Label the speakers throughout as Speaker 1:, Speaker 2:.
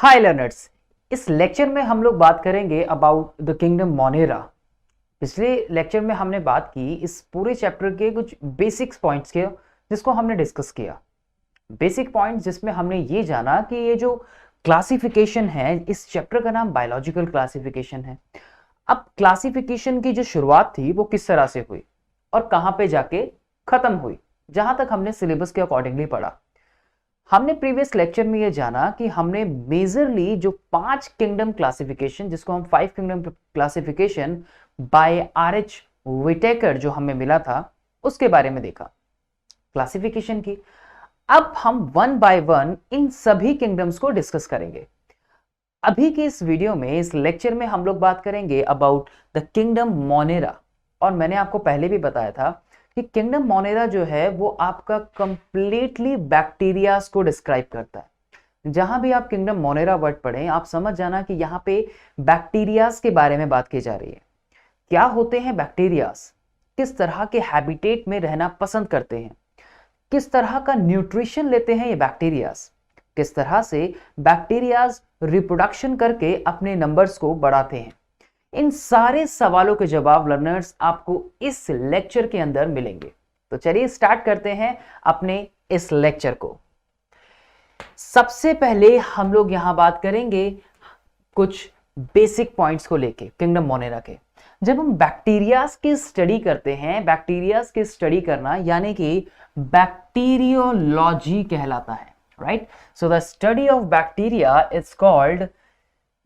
Speaker 1: हाय learners, इस lecture में हम लोग बात करेंगे अबाउट द किंगडम मोनेरा। पिछले लेक्चर में हमने बात की इस पूरे चैप्टर के कुछ बेसिक्स पॉइंट्स के, जिसको हमने डिस्कस किया। बेसिक पॉइंट्स जिसमें हमने ये जाना कि ये जो क्लासिफिकेशन है, इस चैप्टर का नाम बायोलॉजिकल क्लासिफिकेशन है। अब क्लासिफिकेशन की जो शुरुआत थी वो किस तरह से हुई और कहां पे जाके खत्म हुई, जहां तक हमने सिलेबस के अकॉर्डिंगली पढ़ा। हमने प्रीवियस लेक्चर में ये जाना कि हमने मेजरली जो 5 किंगडम क्लासिफिकेशन, जिसको हम 5 kingdom classification by R H. Whittaker जो हमें मिला था, उसके बारे में देखा क्लासिफिकेशन की। अब हम वन बाय वन इन सभी किंगडम्स को डिस्कस करेंगे। अभी के इस वीडियो में, इस लेक्चर में हम लोग बात करेंगे अबाउट द किंगडम मोनेरा। और मैंने आपको पहले भी बताया था कि किंगडम मोनेरा जो है वो आपका कंप्लीटली बैक्टीरियाज को डिस्क्राइब करता है। जहां भी आप किंगडम मोनेरा वर्ड पढ़ें, आप समझ जाना कि यहाँ पे बैक्टीरियाज के बारे में बात की जा रही है। क्या होते हैं बैक्टीरियाज, किस तरह के हैबिटेट में रहना पसंद करते हैं, किस तरह का न्यूट्रिशन लेते हैं ये बैक्टीरियाज, किस तरह से बैक्टीरियाज रिप्रोडक्शन करके अपने नंबर्स को बढ़ाते हैं। इन सारे सवालों के जवाब लर्नर्स आपको इस लेक्चर के अंदर मिलेंगे। तो चलिए स्टार्ट करते हैं अपने इस लेक्चर को। सबसे पहले हम लोग यहां बात करेंगे कुछ बेसिक पॉइंट्स को लेके किंगडम मोनेरा के। जब हम बैक्टीरियाज की स्टडी करते हैं, बैक्टीरियाज की स्टडी करना यानी कि बैक्टीरियोलॉजी कहलाता है, right? So the study of bacteria is called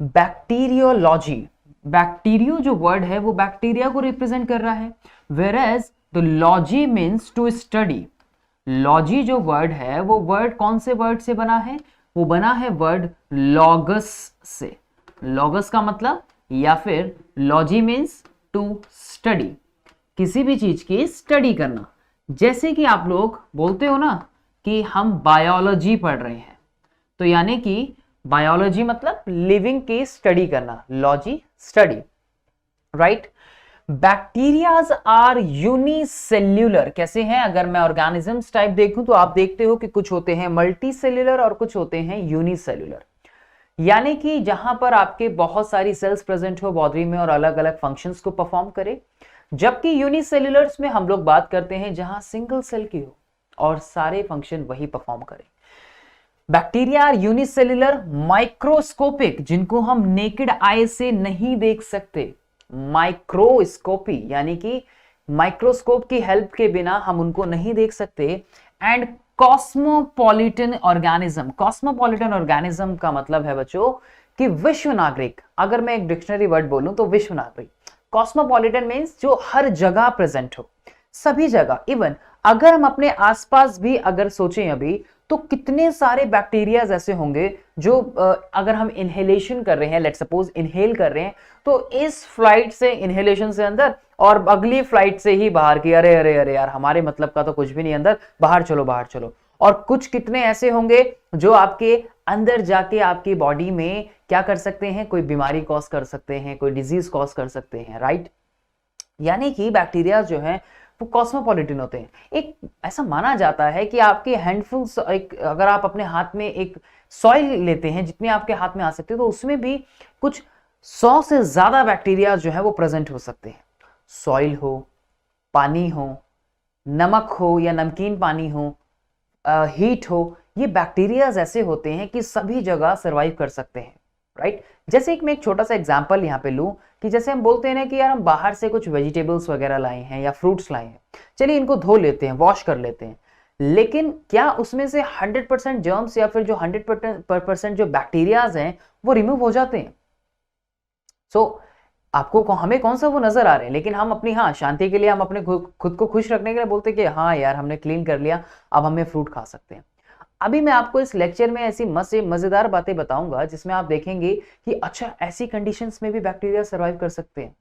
Speaker 1: bacteriology. Bacterio जो वर्ड है वो बैक्टीरिया को रिप्रेजेंट कर रहा है, whereas the logy means to study. Logy जो वर्ड है वो वर्ड कौन से वर्ड से बना है? वो बना है वर्ड लॉगस से। लॉगस का मतलब, या फिर लॉजी मीन्स टू स्टडी, किसी भी चीज की स्टडी करना। जैसे कि आप लोग बोलते हो ना कि हम बायोलॉजी पढ़ रहे हैं, तो यानी कि बायोलॉजी मतलब लिविंग की स्टडी करना, logy study, right? Bacterias are unicellular. कैसे हैं? अगर मैं ऑर्गेनिजम्स टाइप देखूं तो आप देखते हो कि कुछ होते हैं मल्टी सेल्यूलर और कुछ होते हैं यूनिसेल्यूलर, यानी कि जहां पर आपके बहुत सारी सेल्स प्रेजेंट हो बॉडी में और अलग अलग फंक्शंस को परफॉर्म करे। जबकि यूनिसेल्यूलर्स में हम लोग बात करते हैं जहां सिंगल सेल की हो और सारे फंक्शन वही परफॉर्म करे। बैक्टीरिया आर यूनिसेल्यूलर माइक्रोस्कोपिक, जिनको हम नेकेड आई से नहीं देख सकते। माइक्रोस्कोपी यानी कि माइक्रोस्कोप की हेल्प के बिना हम उनको नहीं देख सकते। And cosmopolitan organism. Cosmopolitan organism का मतलब है बच्चों कि विश्व नागरिक। अगर मैं एक डिक्शनरी वर्ड बोलूं तो विश्व नागरिक। कॉस्मोपॉलिटन मीन्स जो हर जगह प्रेजेंट हो, सभी जगह। इवन अगर हम अपने आसपास भी अगर सोचें अभी, तो कितने सारे बैक्टीरियाज ऐसे होंगे जो अगर हम इनहेलेशन कर रहे हैं, लेट्स सपोज इनहेल कर रहे हैं, तो इस फ्लाइट से इनहेलेशन से अंदर और अगली फ्लाइट से ही बाहर की, अरे अरे अरे यार हमारे मतलब का तो कुछ भी नहीं अंदर, बाहर चलो बाहर चलो। और कुछ कितने ऐसे होंगे जो आपके अंदर जाके आपकी बॉडी में क्या कर सकते हैं? कोई बीमारी कॉज कर सकते हैं, कोई डिजीज कॉज कर सकते हैं, राइट? यानी कि बैक्टीरिया जो है वो कॉस्मोपॉलिटन होते हैं। एक ऐसा माना जाता है कि आपके हैंडफुल, अगर आप अपने हाथ में एक सॉइल लेते हैं, जितने आपके हाथ में आ सकते हैं, तो उसमें भी कुछ 100 से ज्यादा बैक्टीरिया जो है वो प्रेजेंट हो सकते हैं। सॉइल हो, पानी हो, नमक हो या नमकीन पानी हो, हीट हो, ये बैक्टीरियाज ऐसे होते हैं कि सभी जगह सर्वाइव कर सकते हैं, राइट? जैसे मैं एक छोटा सा एग्जांपल यहाँ पे लूं कि जैसे हम बोलते हैं ना कि यार हम बाहर से कुछ वेजिटेबल्स वगैरह लाए हैं या फ्रूट्स लाए हैं, चलिए इनको धो लेते हैं, वॉश कर लेते हैं, लेकिन क्या उसमें से 100% जर्म्स या फिर जो 100% जो बैक्टीरियाज हैं वो रिमूव हो जाते हैं? आपको हमें कौन सा वो नजर आ रहे हैं, लेकिन हम अपनी शांति के लिए, हम अपने खुद को खुश रखने के लिए बोलते हैं कि हाँ यार हमने क्लीन कर लिया, अब हमें फ्रूट खा सकते हैं। अभी मैं आपको इस लेक्चर में ऐसी मजेदार बातें बताऊंगा जिसमें आप देखेंगे कि अच्छा, ऐसी कंडीशंस में भी बैक्टीरिया सर्वाइव कर सकते हैं,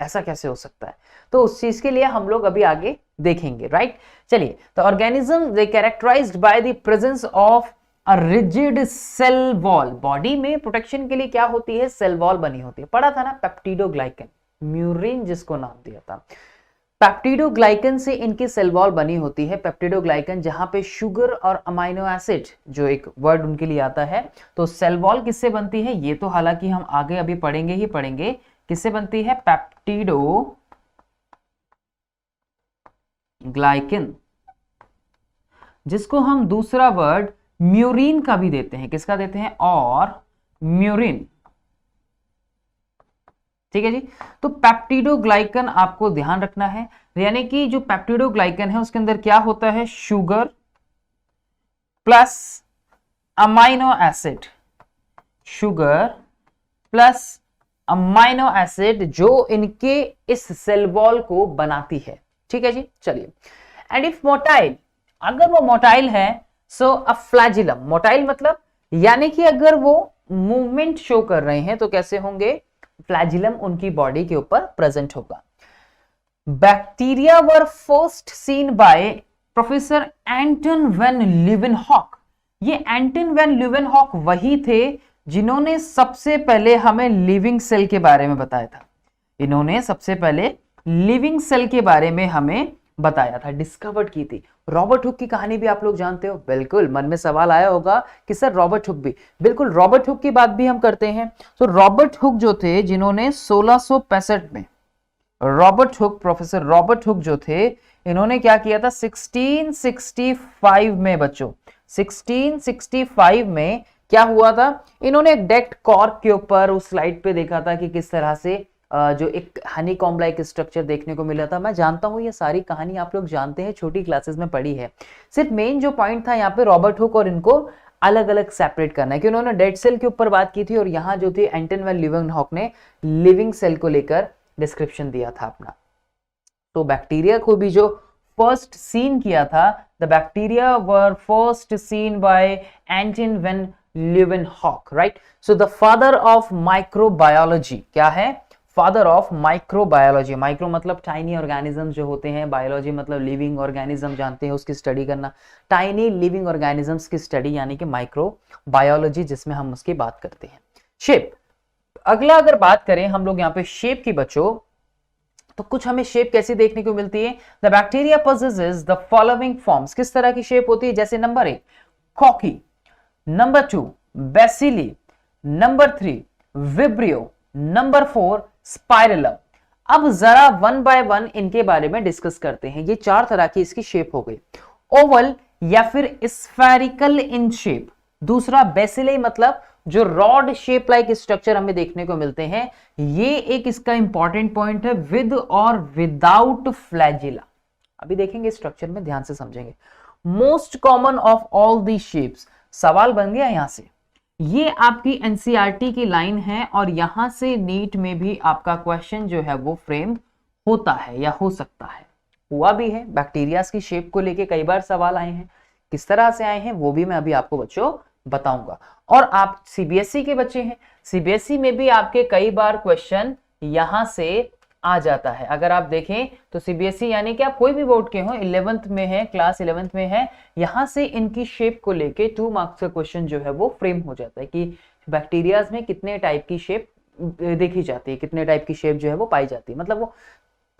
Speaker 1: ऐसा कैसे हो सकता है? तो उस चीज के लिए हम लोग अभी आगे देखेंगे, राइट? चलिए, तो organism they characterized by the presence of a rigid cell wall. Body में प्रोटेक्शन के लिए क्या होती है? सेल वॉल बनी होती है। पढ़ा था ना, पेप्टिडोग्लाइकन, म्यूरिन जिसको नाम दिया था। पेप्टिडोग्लाइकन से इनकी सेल वॉल बनी होती है। पेप्टिडोग्लाइकन जहां पे शुगर और अमाइनो एसिड जो एक वर्ड उनके लिए आता है, तो सेल वॉल किससे बनती है ये तो हालांकि हम आगे अभी पढ़ेंगे ही पढ़ेंगे। किससे बनती है? पेप्टिडोग्लाइकन, जिसको हम दूसरा वर्ड म्यूरिन का भी देते हैं। किसका देते हैं? और म्यूरिन। ठीक है जी। तो पेप्टिडोग्लाइकन आपको ध्यान रखना है, यानी कि जो पेप्टिडोग्लाइकन है उसके अंदर क्या होता है? Sugar plus amino acid, sugar plus amino acid जो इनके इस सेल वॉल को बनाती है। ठीक है जी, चलिए। एंड इफ मोटाइल, अगर वो मोटाइल है, सो अ फ्लैजिलम। मोटाइल मतलब यानी कि अगर वो मूवमेंट शो कर रहे हैं तो कैसे होंगे? फ्लैजिलम उनकी बॉडी के ऊपर प्रेजेंट होगा। Bacteria were first seen by professor Anton van Leeuwenhoek. ये एंटन वैन लीवेनहॉक वही थे जिन्होंने सबसे पहले हमें लिविंग सेल के बारे में बताया था। इन्होंने सबसे पहले लिविंग सेल के बारे में हमें बताया था, डिस्कवर्ड की थी। रॉबर्ट हुक की कहानी भी आप लोग जानते हो। बिल्कुल, मन में सवाल आया होगा कि सर रॉबर्ट हुक भी, बिल्कुल रॉबर्ट हुक की बात भी हम करते हैं। तो रॉबर्ट हुक जो थे, जिन्होंने 1665 में, Robert Hooke, professor Robert Hooke जो थे, इन्होंने क्या किया था? 1665 में बच्चों, 1665 में क्या हुआ था? इन्होंने एक डेक्ड कॉर्क के ऊपर उस स्लाइड पे देखा था कि किस तरह से जो एक हनी कॉम्ब लाइक स्ट्रक्चर देखने को मिला था। मैं जानता हूं ये सारी कहानी आप लोग जानते हैं, छोटी क्लासेस में पढ़ी है। सिर्फ मेन जो पॉइंट था यहाँ पे रॉबर्ट हुक और इनको अलग अलग सेपरेट करना है कि उन्होंने डेड सेल के ऊपर बात की थी और यहाँ जो थी एंटन वैन लीवेनहॉक ने लिविंग सेल को लेकर डिस्क्रिप्शन दिया था अपना। तो बैक्टीरिया को भी जो फर्स्ट सीन किया था, the bacteria were first seen by Anton van Leeuwenhoek, right. So the father of microbiology क्या है? Father of microbiology. माइक्रो मतलब टाइनी ऑर्गेनिज्म जो होते हैं, बायोलॉजी मतलब लिविंग ऑर्गेनिज्म जानते हैं, उसकी स्टडी करना। टाइनी लिविंग ऑर्गेनिजम्स की स्टडी यानी कि माइक्रोबायोलॉजी, जिसमें हम उसकी बात करते हैं। शेप, अगला अगर बात करें हम लोग यहाँ पे शेप की बच्चों, तो कुछ हमें शेप कैसी देखने को मिलती है? The bacteria possesses the following forms. किस तरह की शेप होती है? जैसे number 1 cocci, number 2 bacilli, number 3 vibrio, number 4 spirillum. अब जरा वन बाय वन इनके बारे में डिस्कस करते हैं। ये 4 तरह की इसकी शेप हो गई। ओवल या फिर स्फेरिकल इन शेप। दूसरा बेसिले मतलब जो रॉड शेप लाइक स्ट्रक्चर हमें देखने को मिलते हैं, ये एक इसका इंपॉर्टेंट पॉइंट है, विद और विदाउट फ्लैजिला। अभी देखेंगे स्ट्रक्चर में, ध्यान से समझेंगे। Most common of all the shapes. सवाल बन गया यहां से, ये आपकी एनसीईआरटी की लाइन है और यहां से नीट में भी आपका क्वेश्चन जो है वो फ्रेम होता है या हो सकता है, हुआ भी है। बैक्टीरिया की शेप को लेके कई बार सवाल आए हैं, किस तरह से आए हैं वो भी मैं अभी आपको बच्चों बताऊंगा। और आप सीबीएसई के बच्चे हैं, सीबीएसई में भी आपके कई बार क्वेश्चन यहां से आ जाता है। अगर आप देखें तो सीबीएसई यानी कि आप कोई भी बोर्ड के हो, 11th में है, क्लास 11th में है, यहां से इनकी शेप को लेके 2 मार्क्स का क्वेश्चन जो है वो फ्रेम हो जाता है कि बैक्टीरियाज में कितने टाइप की शेप देखी जाती है, कितने टाइप की शेप जो है वो पाई जाती है, मतलब वो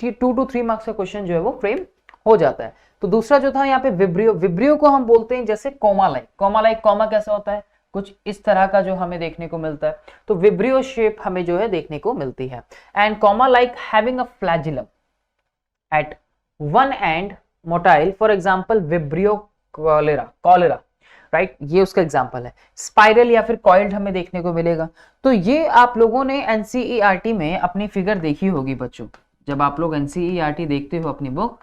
Speaker 1: 2 to 3 मार्क्स का क्वेश्चन जो है वो फ्रेम हो जाता है। तो दूसरा जो था यहाँ पे विब्रियो, विब्रियो को हम बोलते हैं जैसे comma like. Comma like, comma कैसा होता है? कुछ इस तरह का जो हमें देखने को मिलता है, तो विब्रियो शेप हमें जो है देखने को मिलती है। And comma like having a flagellum at one end motile, for example vibrio cholera, right, ये उसका एग्जांपल है। स्पाइरल या फिर कॉइल्ड हमें देखने को मिलेगा। तो ये आप लोगों ने एनसीईआरटी में अपनी फिगर देखी होगी बच्चों, जब आप लोग एनसीईआरटी देखते हो अपनी बुक,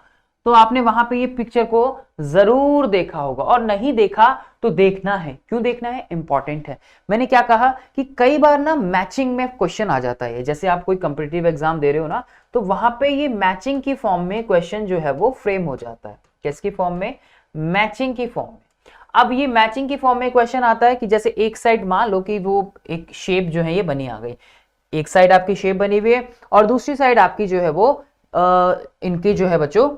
Speaker 1: तो आपने वहां पे ये पिक्चर को जरूर देखा होगा, और नहीं देखा तो देखना है। क्यों देखना है? इंपॉर्टेंट है। मैंने क्या कहा कि कई बार ना मैचिंग में क्वेश्चन आ जाता है, जैसे आप कोई कॉम्पिटिटिव एग्जाम दे रहे हो ना, तो वहां पे ये मैचिंग की फॉर्म में क्वेश्चन जो है वो फ्रेम हो जाता है। किसकी फॉर्म में? मैचिंग की फॉर्म में। अब ये मैचिंग की फॉर्म में क्वेश्चन आता है कि जैसे एक साइड मान लो कि वो एक शेप जो है ये बनी आ गई, एक साइड आपकी शेप बनी हुई है और दूसरी साइड आपकी जो है वो इनकी जो है बच्चों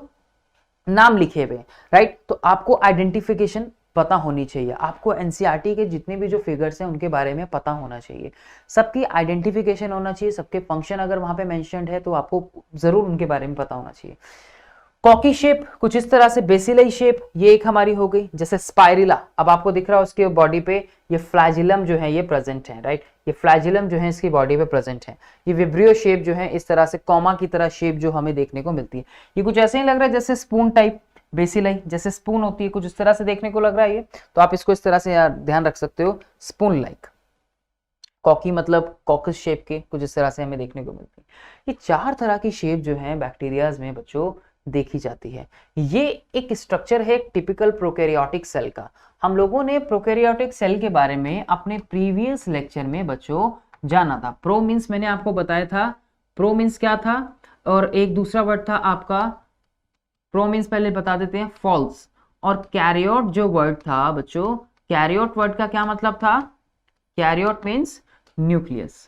Speaker 1: नाम लिखे हुए, राइट। तो आपको आइडेंटिफिकेशन पता होनी चाहिए। आपको एनसीईआरटी के जितने भी जो फिगर्स हैं उनके बारे में पता होना चाहिए, सबकी आइडेंटिफिकेशन होना चाहिए, सबके फंक्शन अगर वहां पे मेंशन्ड है तो आपको जरूर उनके बारे में पता होना चाहिए। कॉकी शेप कुछ इस तरह से, बेसिलाई शेप ये एक हमारी हो गई। जैसे स्पाइरिला, अब आपको दिख रहा है उसके बॉडी पे ये फ्लैजिलम जो है ये प्रेजेंट है, राइट, ये फ्लैजिलम जो है इसकी बॉडी पे प्रेजेंट है। ये विब्रियो शेप जो है इस तरह से कॉमा की तरह शेप जो हमें देखने को मिलती है, ये कुछ ऐसे ही लग रहा है जैसे स्पून टाइप, बेसिलाई जैसे स्पून होती है कुछ इस तरह से देखने को लग रहा है ये, तो आप इसको इस तरह से यार ध्यान रख सकते हो, स्पून लाइक। कॉकी मतलब कॉकस शेप के कुछ इस तरह से हमें देखने को मिलती है। ये 4 तरह की शेप जो है बैक्टीरियाज में बच्चों देखी जाती है। ये एक स्ट्रक्चर है टिपिकल प्रोकैरियोटिक सेल का। हम लोगों ने प्रोकैरियोटिक सेल के बारे में अपने प्रीवियस लेक्चर में बच्चों जाना था। प्रो मीन्स मैंने आपको बताया था, प्रो मीन्स क्या था, और एक दूसरा वर्ड था आपका, प्रो मीन्स पहले बता देते हैं, फॉल्स। और कैरियोट जो वर्ड था बच्चों, कैरियोट वर्ड का क्या मतलब था, कैरियोट मीन्स न्यूक्लियस,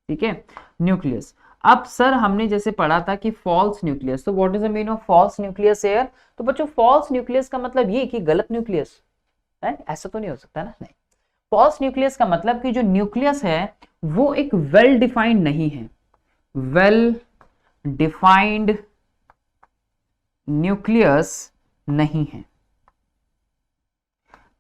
Speaker 1: ठीक है, न्यूक्लियस। अब सर हमने जैसे पढ़ा था कि फॉल्स न्यूक्लियस, तो what is the meaning of false nucleus here? तो बच्चों फॉल्स न्यूक्लियस का मतलब ये कि गलत न्यूक्लियस है, ऐसा तो नहीं हो सकता ना, नहीं। फॉल्स न्यूक्लियस का मतलब कि जो न्यूक्लियस है वो एक वेल डिफाइंड नहीं है, वेल डिफाइंड न्यूक्लियस नहीं है,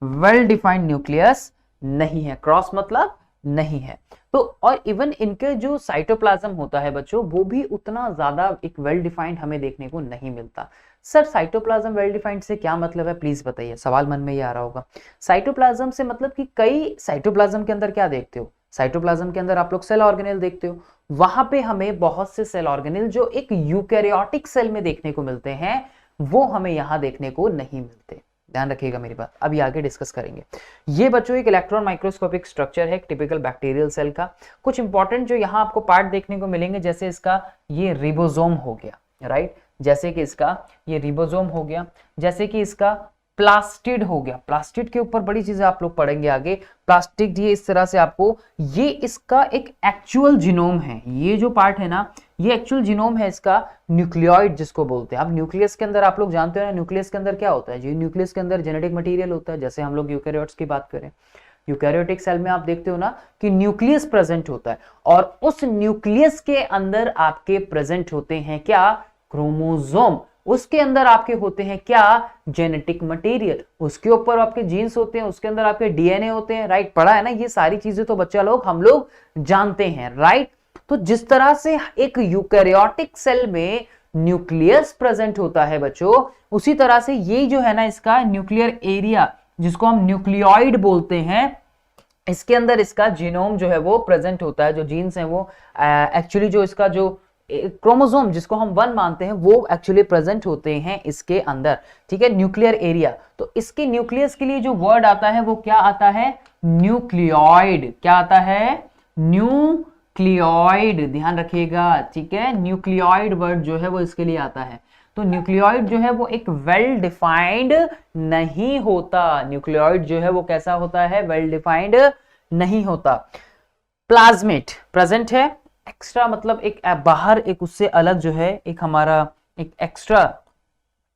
Speaker 1: वेल डिफाइंड न्यूक्लियस नहीं है, क्रॉस मतलब नहीं है। तो और इवन इनके जो साइटोप्लाज्म होता है बच्चों वो भी उतना ज्यादा एक वेल डिफाइंड हमें देखने को नहीं मिलता। सर साइटोप्लाज्म वेल डिफाइंड से क्या मतलब है, प्लीज बताइए, सवाल मन में ये आ रहा होगा। साइटोप्लाज्म से मतलब कि कई साइटोप्लाज्म के अंदर क्या देखते हो, साइटोप्लाज्म के अंदर आप लोग सेल ऑर्गेनेल देखते हो, वहां पे हमें बहुत से सेल ऑर्गेनेल जो एक यूकैरियोटिक सेल में देखने को मिलते हैं वो हमें यहां देखने को नहीं मिलते। ध्यान रखिएगा मेरी बात, अभी आगे डिस्कस करेंगे। ये बच्चों एक इलेक्ट्रॉन माइक्रोस्कोपिक स्ट्रक्चर है टिपिकल बैक्टीरियल सेल का। कुछ इंपॉर्टेंट जो यहाँ आपको पार्ट देखने को मिलेंगे, जैसे इसका ये रिबोसोम हो गया, राइट, जैसे कि इसका ये रिबोसोम हो गया, जैसे कि इसका प्लास्टिड हो गया। प्लास्टिड के ऊपर बड़ी चीजें आप लोग पढ़ेंगे आगे। प्लास्टिड ये इस तरह से आपको, ये इसका एक एक्चुअल जीनोम है, ये जो पार्ट है ना ये एक्चुअल जीनोम है इसका, न्यूक्लियोइड जिसको बोलते हैं। अब न्यूक्लियस के अंदर आप लोग जानते हो ना, न्यूक्लियस के अंदर क्या होता है, जी न्यूक्लियस के अंदर जेनेटिक मटेरियल होता है। जैसे हम लोग यूकैरियोट्स की बात करें, यूकैरियोटिक सेल में आप देखते हो ना कि न्यूक्लियस प्रेजेंट होता है, और उस न्यूक्लियस के अंदर आपके प्रेजेंट होते हैं क्या, क्रोमोसोम। उसके अंदर आपके होते हैं क्या, जेनेटिक मटेरियल। उसके ऊपर आपके जीन्स होते हैं, उसके अंदर आपके डीएनए होते हैं, राइट, पढ़ा है ना ये सारी चीजें, तो बच्चा लोग हम लोग जानते हैं, राइट। तो जिस तरह से एक यूकैरियोटिक सेल में न्यूक्लियस प्रेजेंट होता है बच्चों, उसी तरह से ये जो है ना इसका न्यूक्लियर एरिया जिसको हम न्यूक्लियोइड बोलते हैं, इसके अंदर इसका जीनोम जो है वो प्रेजेंट होता है। जो जीन्स हैं वो एक्चुअली जो इसका जो क्रोमोसोम जिसको हम 1 मानते हैं वो एक्चुअली प्रेजेंट होते हैं इसके अंदर, ठीक है, न्यूक्लियर एरिया। तो इसके न्यूक्लियस के लिए जो वर्ड आता है वो क्या आता है, न्यूक्लियोइड। क्या आता है, न्यूक्लियोइड, ध्यान रखिएगा, ठीक है, न्यूक्लियोइड वर्ड जो है वो इसके लिए आता है। तो न्यूक्लियोइड जो है वो एक वेल डिफाइंड नहीं होता, न्यूक्लियोइड जो है वो कैसा होता है, वेल डिफाइंड नहीं होता। प्लाज्मिड प्रेजेंट है, एक्स्ट्रा मतलब एक बाहर एक उससे अलग जो है एक हमारा एक एक्स्ट्रा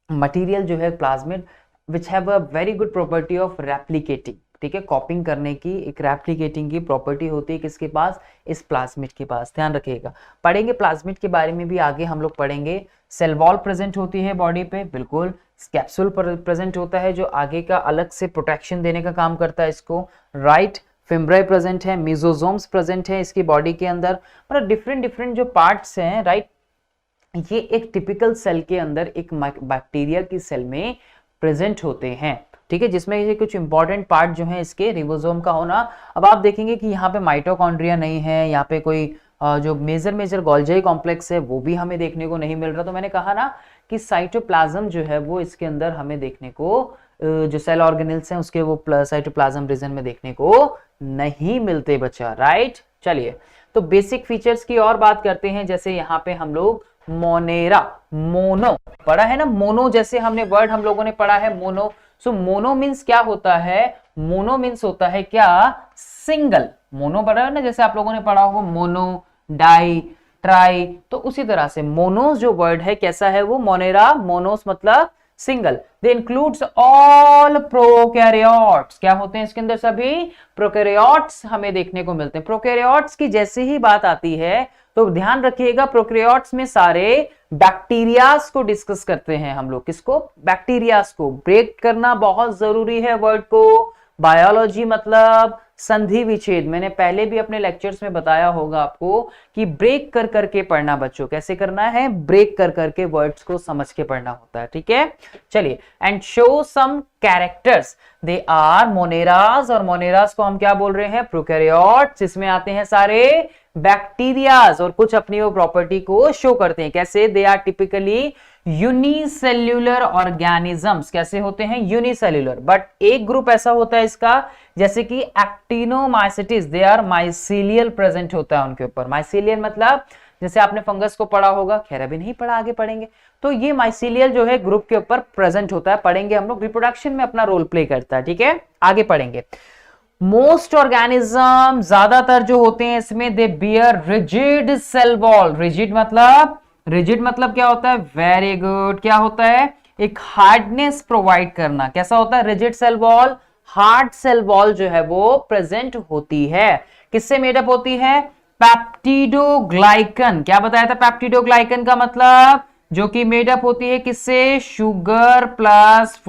Speaker 1: मटेरियल जो है plasmid, which have a very good property of replicating, ठीक है, कॉपिंग करने की एक रेप्लिकेटिंग की प्रॉपर्टी होती है किसके पास, इस प्लाज्मिड के पास। ध्यान रखिएगा, पढ़ेंगे प्लाज्मिड के बारे में भी आगे हम लोग पढ़ेंगे। सेल वॉल प्रेजेंट होती है बॉडी पे, बिल्कुल। कैप्सूल प्रेजेंट होता है जो आगे का अलग से प्रोटेक्शन देने का काम करता है इसको, राइट। फिम्ब्राई प्रेजेंट है, मेसोसोम्स प्रेजेंट है इसकी बॉडी के अंदर, मतलब डिफरेंट डिफरेंट जो पार्ट्स हैं, राइट। ये एक टिपिकल सेल के अंदर एक बैक्टीरिया की सेल में प्रेजेंट होते हैं, ठीक है, जिसमें ये कुछ इंपॉर्टेंट पार्ट जो है इसके रिबोसोम का होना। अब आप देखेंगे कि यहाँ पे माइटोकॉन्ड्रिया नहीं है, यहाँ पे कोई जो मेजर गोल्जी कॉम्प्लेक्स है वो भी हमें देखने को नहीं मिल रहा। तो मैंने कहा ना कि साइटोप्लाज्म जो है वो इसके अंदर हमें देखने को, जो सेल ऑर्गेनेल्स हैं उसके वो साइटोप्लाज्म रीजन में देखने को नहीं मिलते बच्चा, राइट। चलिए तो बेसिक फीचर्स की और बात करते हैं। जैसे यहाँ पे हम लोग मोनेरा, मोनो पढ़ा है ना, मोनो जैसे हमने वर्ड हम लोगों ने पढ़ा है मोनो। सो मोनो मीन्स क्या होता है, मोनो मीन्स होता है क्या, सिंगल। मोनो पढ़ा है ना, जैसे आप लोगों ने पढ़ा होगा मोनो, डाई, ट्राई, तो उसी तरह से मोनोस जो वर्ड है कैसा है वो, मोनेरा, मोनोस मतलब सिंगल। दे इंक्लूड्स ऑल प्रोकैरियोट्स, क्या होते हैं इसके अंदर? सभी प्रोकैरियोट्स हमें देखने को मिलते हैं। प्रोकैरियोट्स की जैसे ही बात आती है तो ध्यान रखिएगा, प्रोकैरियोट्स में सारे बैक्टीरियाज को डिस्कस करते हैं हम लोग। किसको? बैक्टीरियाज को। ब्रेक करना बहुत जरूरी है वर्ड को। बायोलॉजी मतलब संधि विच्छेद। मैंने पहले भी अपने लेक्चर्स में बताया होगा आपको कि ब्रेक कर करके पढ़ना बच्चों। कैसे करना है? ब्रेक कर करके वर्ड्स को समझ के पढ़ना होता है, ठीक है। चलिए, and show some characters. They are moneras, और मोनेरास को हम क्या बोल रहे हैं? प्रोकैरियोट्स। इसमें आते हैं सारे बैक्टीरियाज और कुछ अपनी वो प्रॉपर्टी को शो करते हैं। कैसे? They are typically unicellular organisms. कैसे होते हैं? यूनिसेल्यूलर। बट एक ग्रुप ऐसा होता है इसका, जैसे कि एक्टिनोमाइसिटिस, दे आर माइसीलियल प्रेजेंट होता है उनके ऊपर। माइसीलियल मतलब जैसे आपने फंगस को पढ़ा होगा, खैर अभी नहीं पढ़ा, आगे पढ़ेंगे। तो ये माइसीलियल जो है ग्रुप के ऊपर प्रेजेंट होता है, पढ़ेंगे हम लोग। रिप्रोडक्शन में अपना रोल प्ले करता है, ठीक है, आगे पढ़ेंगे। मोस्ट ऑर्गेनिज्म, ज्यादातर जो होते हैं इसमें, they bear rigid cell wall. Rigid मतलब क्या होता है? वेरी गुड, क्या होता है? एक हार्डनेस प्रोवाइड करना। कैसा होता है? Rigid cell wall, hard cell wall जो है वो प्रेजेंट होती है। किससे मेडअप होती है? पेप्टिडोग्लाइकन। क्या बताया था पेप्टिडोग्लाइकन का मतलब? जो कि मेडअप होती है किससे? शुगर प्लस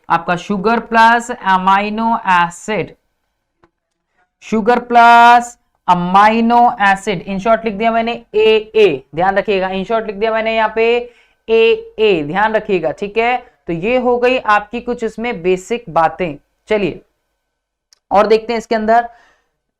Speaker 1: आपका sugar plus amino acid. Sugar plus amino acid, in short लिख दिया मैंने ए। ध्यान रखिएगा, इन शॉर्ट लिख दिया मैंने यहाँ पे ए, ध्यान रखिएगा, ठीक है। तो ये हो गई आपकी कुछ इसमें बेसिक बातें। चलिए और देखते हैं इसके अंदर।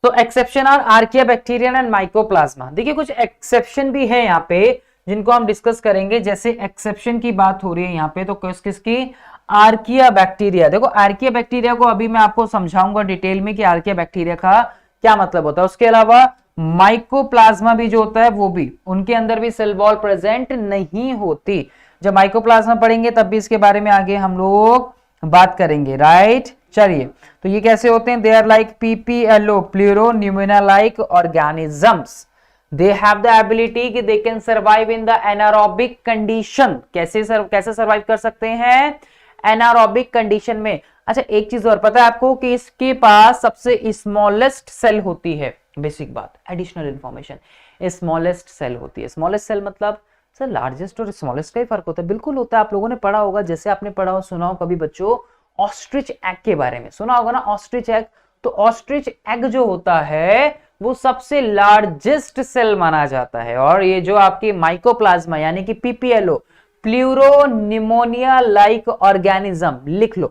Speaker 1: तो exception are archaea bacteria and mycoplasma. देखिए कुछ एक्सेप्शन भी है यहाँ पे जिनको हम डिस्कस करेंगे। जैसे एक्सेप्शन की बात हो रही है यहाँ पे, तो किसकी? Archaea bacteria. देखो आर्किया बैक्टीरिया को अभी मैं आपको समझाऊंगा डिटेल में कि आर्किया बैक्टीरिया का क्या मतलब होता है। उसके अलावा माइकोप्लाज्मा भी जो होता है वो भी, उनके अंदर भी सेल वॉल प्रेजेंट नहीं होती। जब माइकोप्लाज्मा पढ़ेंगे तब भी इसके बारे में आगे हम लोग बात करेंगे, राइट। चलिए, तो ये कैसे होते हैं? They are like PPLO, pleuropneumonia like organisms. They have the ability कि they can survive in the anaerobic condition. कैसे सर्वाइव कर सकते हैं? एनारोबिक कंडीशन में। अच्छा एक चीज और पता है आपको कि इसके पास सबसे स्मॉलेस्ट सेल होती है। बेसिक बात, एडिशनल इंफॉर्मेशन, स्मॉलेस्ट सेल होती है। स्मॉलेस्ट सेल मतलब सर लार्जेस्ट और स्मॉलेस्ट का ही फर्क होता है? बिल्कुल होता है। आप लोगों ने पढ़ा होगा, जैसे आपने पढ़ा हो, सुना हो कभी बच्चों ऑस्ट्रिच एग के बारे में, सुना होगा ना ऑस्ट्रिच एग। तो ऑस्ट्रिच एग जो होता है वो सबसे लार्जेस्ट सेल माना जाता है। और ये जो आपकी माइकोप्लाज्मा यानी कि पीपीएलओ, प्लूरोन्यूमोनिया लाइक ऑर्गेनिज्म, लिख लो,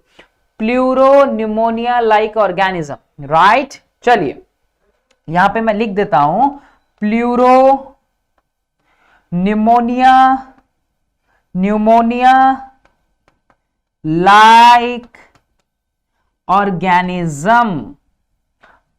Speaker 1: प्लूरोन्यूमोनिया लाइक ऑर्गेनिज्म, राइट। चलिए यहां पे मैं लिख देता हूं pneumonia like organism,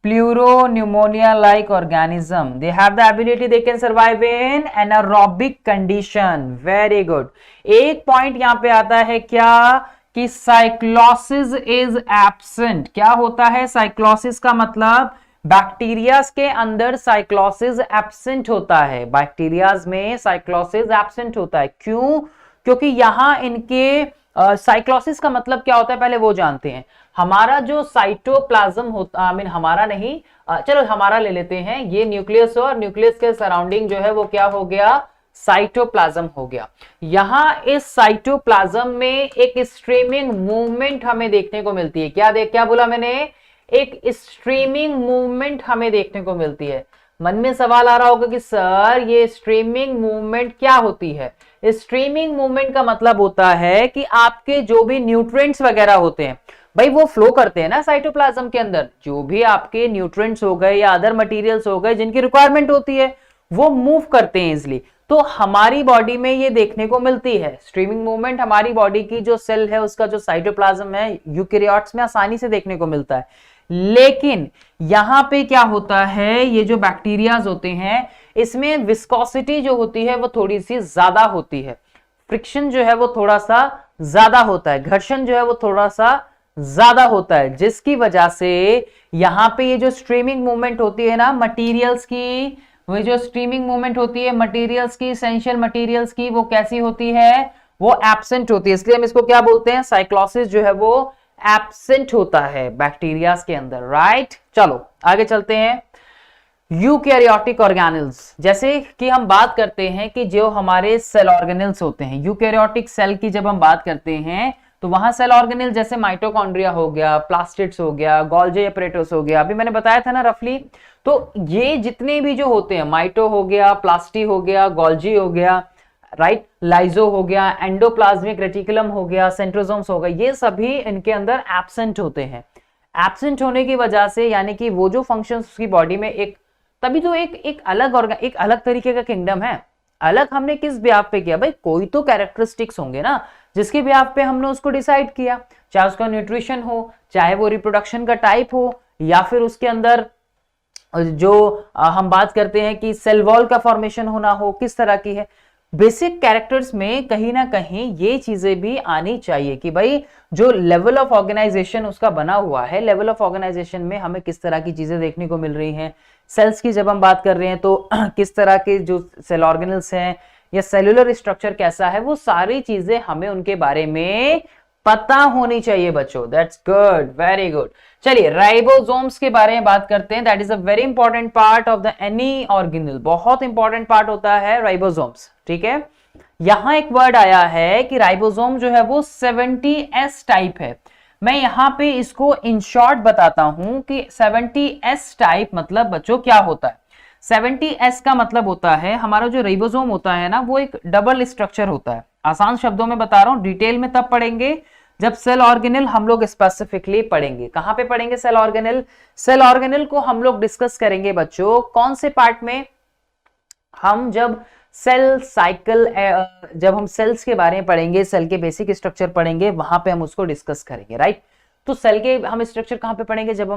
Speaker 1: pleuropneumonia like organism. They have the ability, they can survive in anaerobic condition. Very good. एक पॉइंट यहां पे आता है क्या कि साइक्लोसिस इज एब्सेंट। क्या होता है साइक्लोसिस का मतलब? बैक्टीरियाज के अंदर साइक्लोसिस एब्सेंट होता है। बैक्टीरियाज में साइक्लोसिस एब्सेंट होता है। क्यों? क्योंकि यहां इनके साइक्लोसिस का मतलब क्या होता है पहले वो जानते हैं। हमारा जो साइटोप्लाज्म होता, आई मीन हमारा नहीं, चलो हमारा ले लेते हैं। ये न्यूक्लियस और न्यूक्लियस के सराउंडिंग जो है वो क्या हो गया? साइटोप्लाज्म हो गया। यहां इस साइटोप्लाज्म में एक स्ट्रीमिंग मूवमेंट हमें देखने को मिलती है। क्या बोला मैंने? एक स्ट्रीमिंग मूवमेंट हमें देखने को मिलती है। मन में सवाल आ रहा होगा कि सर ये स्ट्रीमिंग मूवमेंट क्या होती है? स्ट्रीमिंग मूवमेंट का मतलब होता है कि आपके जो भी न्यूट्रिएंट्स वगैरह होते हैं भाई वो फ्लो करते हैं ना साइटोप्लाज्म के अंदर। जो भी आपके न्यूट्रिएंट्स हो गए या अदर मटेरियल्स हो गए जिनकी रिक्वायरमेंट होती है वो मूव करते हैं इजिली। तो हमारी बॉडी में ये देखने को मिलती है स्ट्रीमिंग मूवमेंट। हमारी बॉडी की जो सेल है उसका जो साइटोप्लाज्म है यूकेरियोट्स में आसानी से देखने को मिलता है। लेकिन यहां पे क्या होता है, ये जो बैक्टीरियाज होते हैं इसमें विस्कोसिटी जो होती है वो थोड़ी सी ज्यादा होती है। फ्रिक्शन जो है वो थोड़ा सा ज्यादा होता है, घर्षण जो है वो थोड़ा सा ज्यादा होता है, जिसकी वजह से यहां पे ये जो स्ट्रीमिंग मूवमेंट होती है ना मटेरियल्स की, वो जो स्ट्रीमिंग मूवमेंट होती है मटेरियल्स की, एसेंशियल मटेरियल्स की, वो कैसी होती है? वो एब्सेंट होती है, इसलिए हम इसको क्या बोलते हैं, साइक्लोसिस जो है वो एब्सेंट होता है बैक्टीरिया के अंदर, राइट। चलो आगे चलते हैं। यूकैरियोटिक ऑर्गेनेल्स, जैसे कि हम बात करते हैं कि जो हमारे सेल ऑर्गेनेल्स होते हैं, यूकैरियोटिक सेल की जब हम बात करते हैं तो वहां सेल ऑर्गेनेल जैसे माइटोकॉन्ड्रिया हो गया, प्लास्टिड्स हो गया, गोल्जी अपैरेटस हो गया, अभी मैंने बताया था ना रफली। तो ये जितने भी जो होते हैं, माइटो हो गया, प्लास्टी हो गया, गोल्जी हो गया, राइट, लाइजो हो गया, एंडोप्लाज्मिक रेटिकुलम हो गया, सेंट्रोसोम्स हो गया, ये सभी इनके अंदर एब्सेंट होते हैं। एब्सेंट होने की वजह से यानी कि वो जो फंक्शंस उसकी बॉडी में एक, तभी तो एक अलग तरीके का किंगडम है। अलग हमने किस ब्याह पे किया भाई, कोई तो कैरेक्टरिस्टिक्स होंगे ना जिसके ब्याह पे हमने उसको डिसाइड किया, चाहे उसका न्यूट्रिशन हो, चाहे वो रिप्रोडक्शन का टाइप हो, या फिर उसके अंदर जो हम बात करते हैं कि सेल वॉल का फॉर्मेशन होना हो, किस तरह की है। बेसिक कैरेक्टर्स में कहीं ना कहीं ये चीजें भी आनी चाहिए कि भाई जो लेवल ऑफ ऑर्गेनाइजेशन उसका बना हुआ है, लेवल ऑफ ऑर्गेनाइजेशन में हमें किस तरह की चीजें देखने को मिल रही हैं। सेल्स की जब हम बात कर रहे हैं तो किस तरह के जो सेल ऑर्गेनल्स हैं या सेलुलर स्ट्रक्चर कैसा है, वो सारी चीजें हमें उनके बारे में पता होनी चाहिए बच्चों। That's good, very good. चलिए राइबोसोम्स के बारे में बात करते हैं। That is a very important part of the any organelle, बहुत इंपॉर्टेंट पार्ट होता है राइबोसोम्स, ठीक है। यहां एक वर्ड आया है कि राइबोसोम जो है वो 70S टाइप है। मैं यहां पे इसको इन शॉर्ट बताता हूं कि 70S टाइप मतलब बच्चों क्या होता है। 70S का मतलब होता है हमारा जो राइबोसोम होता है ना, वो एक डबल स्ट्रक्चर होता है। आसान शब्दों में बता रहा हूं, डिटेल में तब पढ़ेंगे जब सेल ऑर्गेनल हम लोग स्पेसिफिकली पढ़ेंगे। कहां पे पढ़ेंगे सेल ऑर्गेनल? सेल ऑर्गेनल को हम लोग डिस्कस करेंगे बच्चों कौन से पार्ट में, हम जब सेल साइकिल, जब हम सेल्स के बारे में पढ़ेंगे, सेल के बेसिक स्ट्रक्चर पढ़ेंगे, वहां पे हम उसको डिस्कस करेंगे, राइट। तो सेल के हम स्ट्रक्चर कहां पे पढ़ेंगे, जब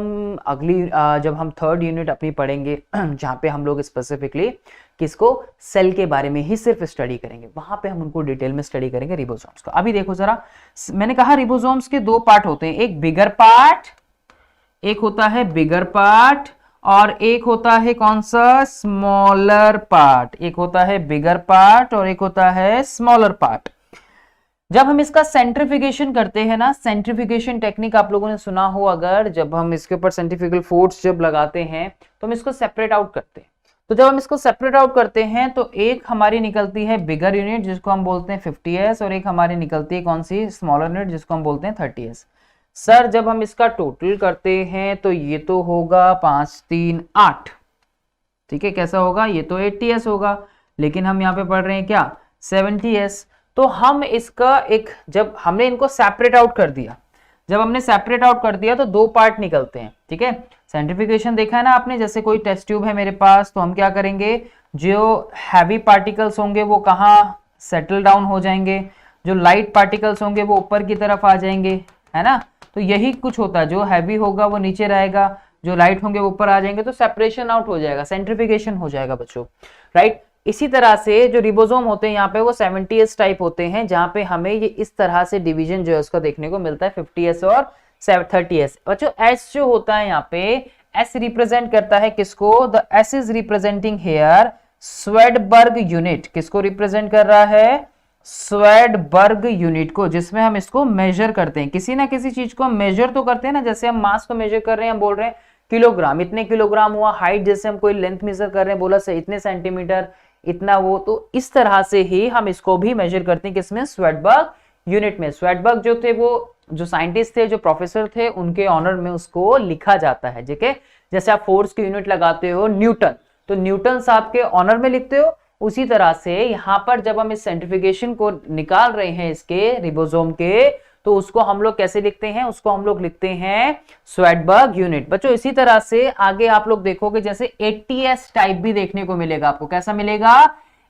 Speaker 1: हम थर्ड यूनिट अपनी पढ़ेंगे जहां पे हम लोग स्पेसिफिकली किसको, सेल के बारे में ही सिर्फ स्टडी करेंगे, वहां पे हम उनको डिटेल में स्टडी करेंगे रिबोसोम्स को। अभी देखो जरा, मैंने कहा रिबोसोम्स के दो पार्ट होते हैं, एक बिगर पार्ट, एक होता है बिगर पार्ट और एक होता है कौन सा, स्मॉलर पार्ट। एक होता है बिगर पार्ट और एक होता है स्मॉलर पार्ट। जब हम इसका सेंट्रीफ्यूगेशन करते हैं ना, सेंट्रीफ्यूगेशन टेक्निक आप लोगों ने सुना हो अगर, जब हम इसके ऊपर सेंट्रीफ्यूगल फोर्स जब लगाते हैं तो हम इसको सेपरेट आउट करते हैं। तो जब हम इसको सेपरेट आउट करते हैं तो एक हमारी निकलती है बिगर यूनिट जिसको हम बोलते हैं 50S, और एक हमारी निकलती है कौन सी, स्मॉलर यूनिट जिसको हम बोलते हैं 30S। सर जब हम इसका टोटल करते हैं तो ये तो होगा 5 3 8, ठीक है। कैसा होगा, ये तो 80S होगा, लेकिन हम यहाँ पे पढ़ रहे हैं क्या, 70S। तो हम इसका एक, जब हमने इनको सेपरेट आउट कर दिया, जब हमने सेपरेट आउट कर दिया तो दो पार्ट निकलते हैं, ठीक है। सेंट्रीफ्यूगेशन देखा है ना आपने, जैसे कोई टेस्ट ट्यूब है मेरे पास, तो हम क्या करेंगे, जो हैवी पार्टिकल्स होंगे वो कहाँ सेटल डाउन हो जाएंगे, जो लाइट पार्टिकल्स होंगे वो ऊपर की तरफ आ जाएंगे, है ना। तो यही कुछ होता है, जो हैवी होगा वो नीचे रहेगा, जो लाइट होंगे वो ऊपर आ जाएंगे, तो सेपरेशन आउट हो जाएगा, सेंट्रीफ्यूगेशन हो जाएगा बच्चों, राइट। इसी तरह से जो रिबोसोम होते हैं यहाँ पे वो 70S टाइप होते हैं, जहां पे हमें ये इस तरह से डिवीजन जो है उसका देखने को मिलता है, 50S और 30S। बच्चों S जो होता है यहाँ पे, S रिप्रेजेंट करता है किसको, the S is representing here Svedberg unit. किसको रिप्रेजेंट कर रहा है, स्वेडबर्ग यूनिट को, जिसमें हम इसको मेजर करते हैं, किसी ना किसी चीज को हम मेजर तो करते हैं ना, जैसे हम मास को मेजर कर रहे हैं, हम बोल रहे हैं किलोग्राम, इतने किलोग्राम हुआ। हाइट जैसे हम कोई लेंथ मेजर कर रहे हैं, बोला से इतने सेंटीमीटर, इतना वो, तो इस तरह से ही हम इसको भी मेजर करते हैं, किसमें, स्वेडबर्ग यूनिट में। स्वेडबर्ग जो थे वो जो साइंटिस्ट थे, जो प्रोफेसर थे, उनके ऑनर में उसको लिखा जाता है, ठीक है। जैसे आप फोर्स की यूनिट लगाते हो न्यूटन, तो न्यूटन साहब के ऑनर में लिखते हो, उसी तरह से यहाँ पर जब हम इस सेंट्रीफ्यूगेशन को निकाल रहे हैं इसके रिबोसोम के, तो उसको हम लोग कैसे लिखते हैं, उसको हम लोग लिखते हैं स्वेडबर्ग यूनिट। बच्चों इसी तरह से आगे आप लोग देखोगे जैसे 80S टाइप भी देखने को मिलेगा आपको। कैसा मिलेगा,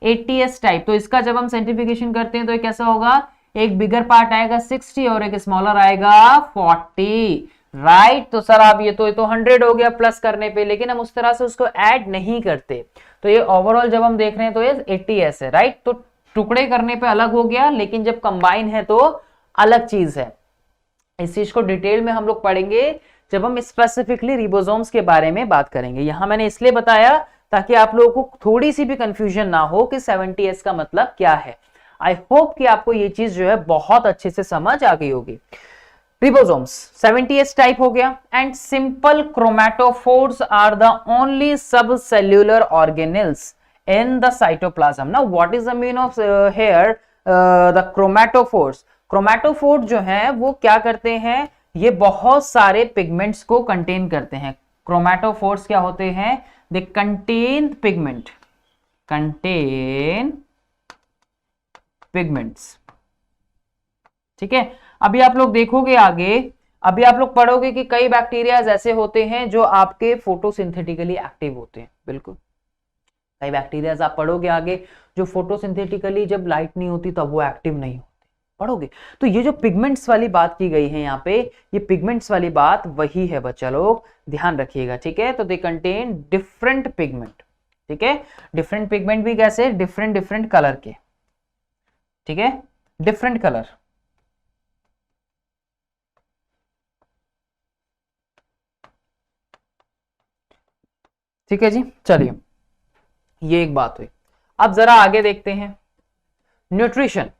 Speaker 1: 80S टाइप। तो इसका जब हम सेंट्रीफ्यूगेशन करते हैं तो ये कैसा होगा, एक बिगर पार्ट आएगा 60 और एक स्मॉलर आएगा 40, राइट। तो सर आप ये तो 100 हो गया प्लस करने पे, लेकिन हम उस तरह से उसको ऐड नहीं करते। तो ये ओवरऑल जब हम देख रहे हैं तो ये 80S है, राइट। तो टुकड़े करने पे अलग हो गया, लेकिन जब कंबाइन है तो अलग चीज है। इस चीज को डिटेल में हम लोग पढ़ेंगे जब हम स्पेसिफिकली रिबोसोम्स के बारे में बात करेंगे। यहां मैंने इसलिए बताया ताकि आप लोगों को थोड़ी सी भी कंफ्यूजन ना हो कि 70S का मतलब क्या है। आई होप कि आपको ये चीज जो है बहुत अच्छे से समझ आ गई होगी। रिबोसोम्स 70s टाइप हो गया। And simple chromatophores are the only subcellular organelles in the cytoplasm. Now what is the mean of here the chromatophores? Chromatophore जो है वो क्या करते हैं, ये बहुत सारे पिगमेंट्स को कंटेन करते हैं। क्रोमैटोफोर्स क्या होते हैं? They contain pigment, contain pigments. ठीक है, अभी आप लोग देखोगे आगे, अभी आप लोग पढ़ोगे कि कई बैक्टीरिया ऐसे होते हैं जो आपके फोटोसिंथेटिकली एक्टिव होते हैं। बिल्कुल, कई बैक्टीरिया आप पढ़ोगे आगे जो फोटोसिंथेटिकली जब लाइट नहीं होती तब वो एक्टिव नहीं होते, पढ़ोगे। तो ये जो पिगमेंट्स वाली बात की गई है यहाँ पे, ये पिगमेंट्स वाली बात वही है बच्चा लोग, ध्यान रखिएगा। ठीक है, तो दे कंटेन डिफरेंट पिगमेंट। ठीक है, डिफरेंट पिगमेंट भी कैसे? डिफरेंट डिफरेंट कलर के। ठीक है, डिफरेंट कलर। ठीक है जी, चलिए ये एक बात हुई। अब जरा आगे देखते हैं nutrition.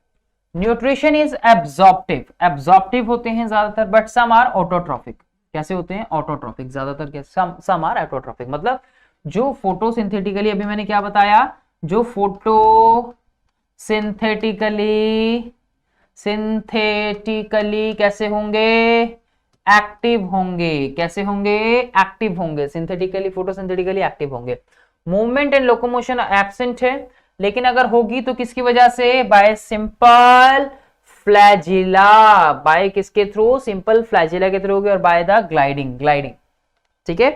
Speaker 1: Nutrition is absorptive, absorptive होते हैं ज्यादातर, बट सम आर ऑटोट्रॉफिक। कैसे होते हैं? ऑटोट्रॉफिक ज्यादातर के, सम आर ऑटोट्रॉफिक। मतलब जो फोटोसिंथेटिकली, अभी मैंने क्या बताया, जो सिंथेटिकली कैसे होंगे? एक्टिव होंगे। कैसे होंगे? एक्टिव होंगे। सिंथेटिकली, फोटोसिंथेटिकली एक्टिव होंगे। मूवमेंट एंड लोकोमोशन एब्सेंट है, लेकिन अगर होगी तो किसकी वजह से? Bye simple flagella. बाय किसके थ्रू? सिंपल फ्लैजिला के थ्रू होगी, और बाय द ग्लाइडिंग, ग्लाइडिंग। ठीक है,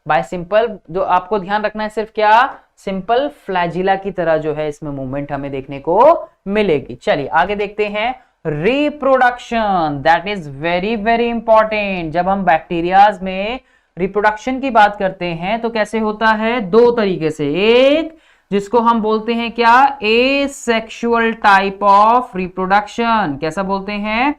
Speaker 1: बाय सिंपल, जो आपको ध्यान रखना है सिर्फ क्या? सिंपल फ्लैजिला की तरह जो है इसमें मूवमेंट हमें देखने को मिलेगी। चलिए आगे देखते हैं reproduction. That is very very important. जब हम बैक्टीरियाज में रिप्रोडक्शन की बात करते हैं तो कैसे होता है? दो तरीके से। एक जिसको हम बोलते हैं क्या? Asexual type of reproduction. कैसा बोलते हैं?